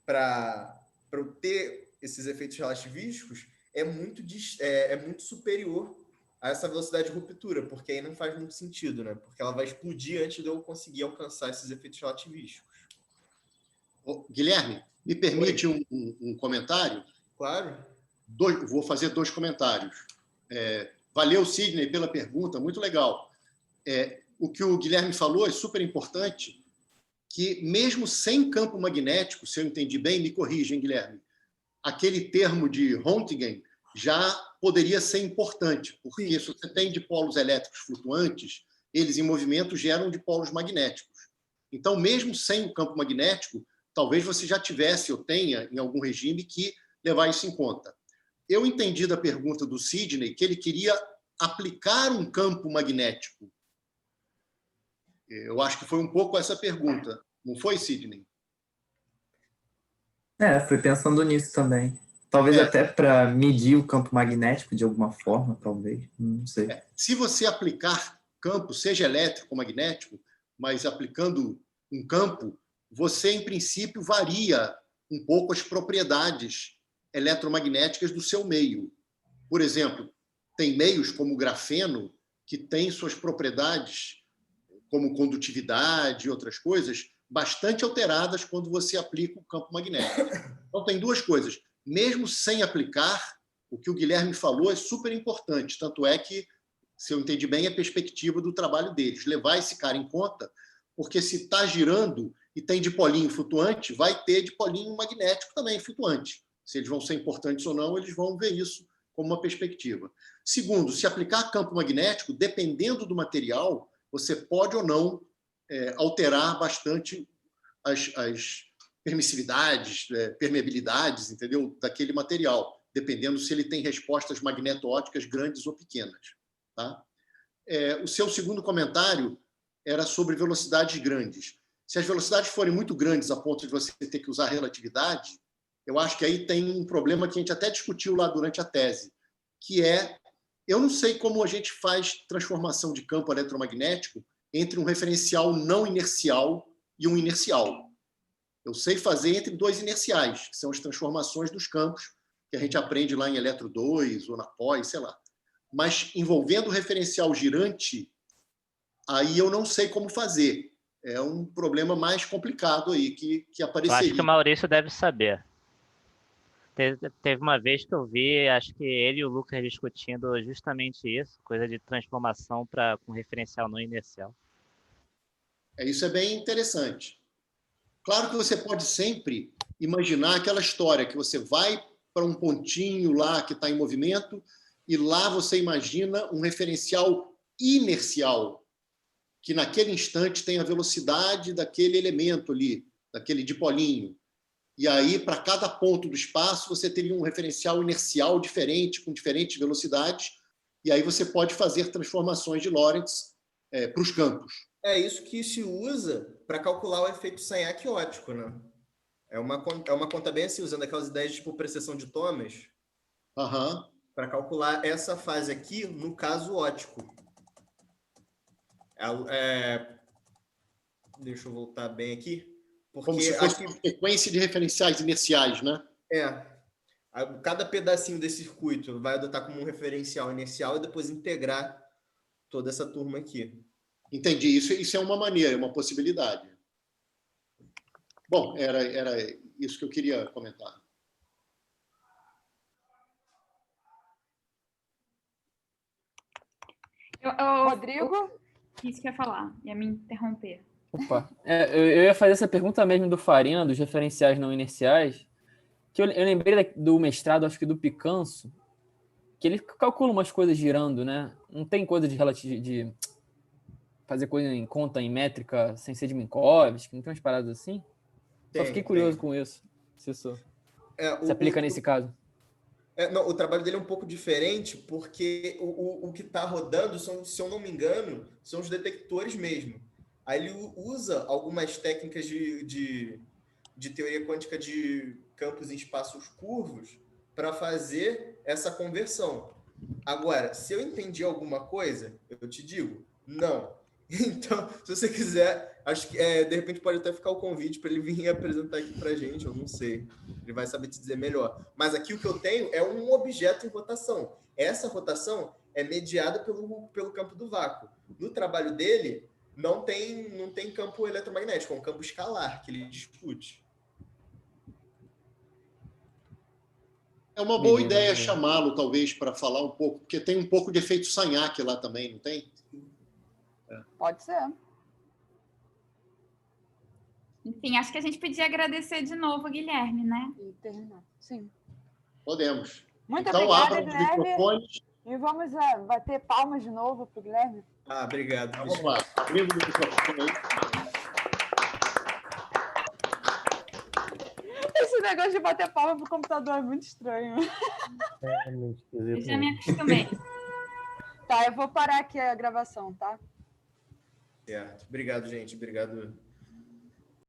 para ter esses efeitos relativísticos é muito superior a essa velocidade de ruptura, porque aí não faz muito sentido, né? Porque ela vai explodir antes de eu conseguir alcançar esses efeitos relativísticos.
Guilherme, me permite um comentário?
Claro.
Vou fazer 2 comentários. Valeu, Sidney, pela pergunta, muito legal. O que o Guilherme falou é super importante, que mesmo sem campo magnético, se eu entendi bem, me corrigem, Guilherme, aquele termo de Röntgen já poderia ser importante, porque se você tem dipolos elétricos flutuantes, eles em movimento geram dipolos magnéticos. Então, mesmo sem o campo magnético, talvez você já tivesse ou tenha, em algum regime, que levar isso em conta. Eu entendi da pergunta do Sidney que ele queria aplicar um campo magnético. Eu acho que foi um pouco essa pergunta. Não foi, Sidney?
Fui pensando nisso também. Talvez até para medir o campo magnético de alguma forma, talvez. Não sei.
Se você aplicar campo, seja elétrico ou magnético, mas aplicando um campo, você, em princípio, varia um pouco as propriedades eletromagnéticas do seu meio. Por exemplo, tem meios como o grafeno, que tem suas propriedades, como condutividade e outras coisas, bastante alteradas quando você aplica o campo magnético. Então, tem 2 coisas. Mesmo sem aplicar, o que o Guilherme falou é super importante. Tanto é que, se eu entendi bem, a perspectiva do trabalho deles, levar esse cara em conta, porque se está girando e tem dipolinho flutuante, vai ter dipolinho magnético também flutuante. Se eles vão ser importantes ou não, eles vão ver isso como uma perspectiva. Segundo, se aplicar campo magnético, dependendo do material, você pode ou não alterar bastante as permissividades, permeabilidades, entendeu? Daquele material, dependendo se ele tem respostas magneto-ópticas grandes ou pequenas. Tá? O seu segundo comentário era sobre velocidades grandes. Se as velocidades forem muito grandes a ponto de você ter que usar relatividade, eu acho que aí tem um problema que a gente até discutiu lá durante a tese, que eu não sei como a gente faz transformação de campo eletromagnético entre um referencial não inercial e um inercial. Eu sei fazer entre 2 inerciais, que são as transformações dos campos, que a gente aprende lá em Eletro 2 ou na pós, sei lá. Mas envolvendo o referencial girante, aí eu não sei como fazer. É um problema mais complicado aí que apareceria.
Eu acho que o Maurício deve saber. Teve uma vez que eu vi, acho que ele e o Lucas discutindo justamente isso, coisa de transformação com referencial não inercial.
Isso é bem interessante. Claro que você pode sempre imaginar aquela história que você vai para um pontinho lá que está em movimento e lá você imagina um referencial inercial, que naquele instante tem a velocidade daquele elemento ali, daquele dipolinho. E aí, para cada ponto do espaço, você teria um referencial inercial diferente, com diferentes velocidades, e aí você pode fazer transformações de Lorentz para os campos.
É isso que se usa para calcular o efeito Sagnac óptico, né? É uma conta bem assim, usando aquelas ideias de tipo precessão de Thomas, para calcular essa fase aqui no caso óptico. Deixa eu voltar bem aqui. Porque
Como se fosse uma sequência de referenciais iniciais, né?
Cada pedacinho desse circuito vai adotar como um referencial inicial e depois integrar toda essa turma aqui.
Entendi. Isso é uma maneira, é uma possibilidade. Bom, era isso que eu queria comentar.
Rodrigo?
Isso que eu ia falar, ia me interromper.
Opa, eu ia fazer essa pergunta mesmo do Farina, dos referenciais não inerciais, que eu lembrei do mestrado, acho que do Picanso, que ele calcula umas coisas girando, né? Não tem coisa de fazer coisa em conta em métrica sem ser de Minkowski, não tem umas paradas assim? Só fiquei curioso com isso, se isso se aplica nesse caso.
Não, o trabalho dele é um pouco diferente, porque o que está rodando, se eu não me engano, são os detectores mesmo. Aí ele usa algumas técnicas de teoria quântica de campos em espaços curvos para fazer essa conversão. Agora, se eu entendi alguma coisa, eu te digo, não. Então, se você quiser, acho que de repente pode até ficar o convite para ele vir apresentar aqui para a gente, eu não sei. Ele vai saber te dizer melhor. Mas aqui o que eu tenho é um objeto em rotação. Essa rotação é mediada pelo campo do vácuo. No trabalho dele, não tem campo eletromagnético, é um campo escalar que ele discute.
É uma boa ideia chamá-lo, talvez, para falar um pouco, porque tem um pouco de efeito Sagnac lá também, não tem?
Pode ser.
Enfim, acho que a gente podia agradecer de novo o Guilherme, né?
E terminar. Sim.
Podemos.
Muito
então,
obrigada,
abra os microfones.
E vamos bater palmas de novo para o Guilherme.
Obrigado.
Então, vamos lá. Abrimos o microfone aí.
Esse negócio de bater palma pro computador é muito estranho.
Muito esquisito.
Eu já me acostumei.
Tá, eu vou parar aqui a gravação, tá?
Certo. Obrigado, gente. Obrigado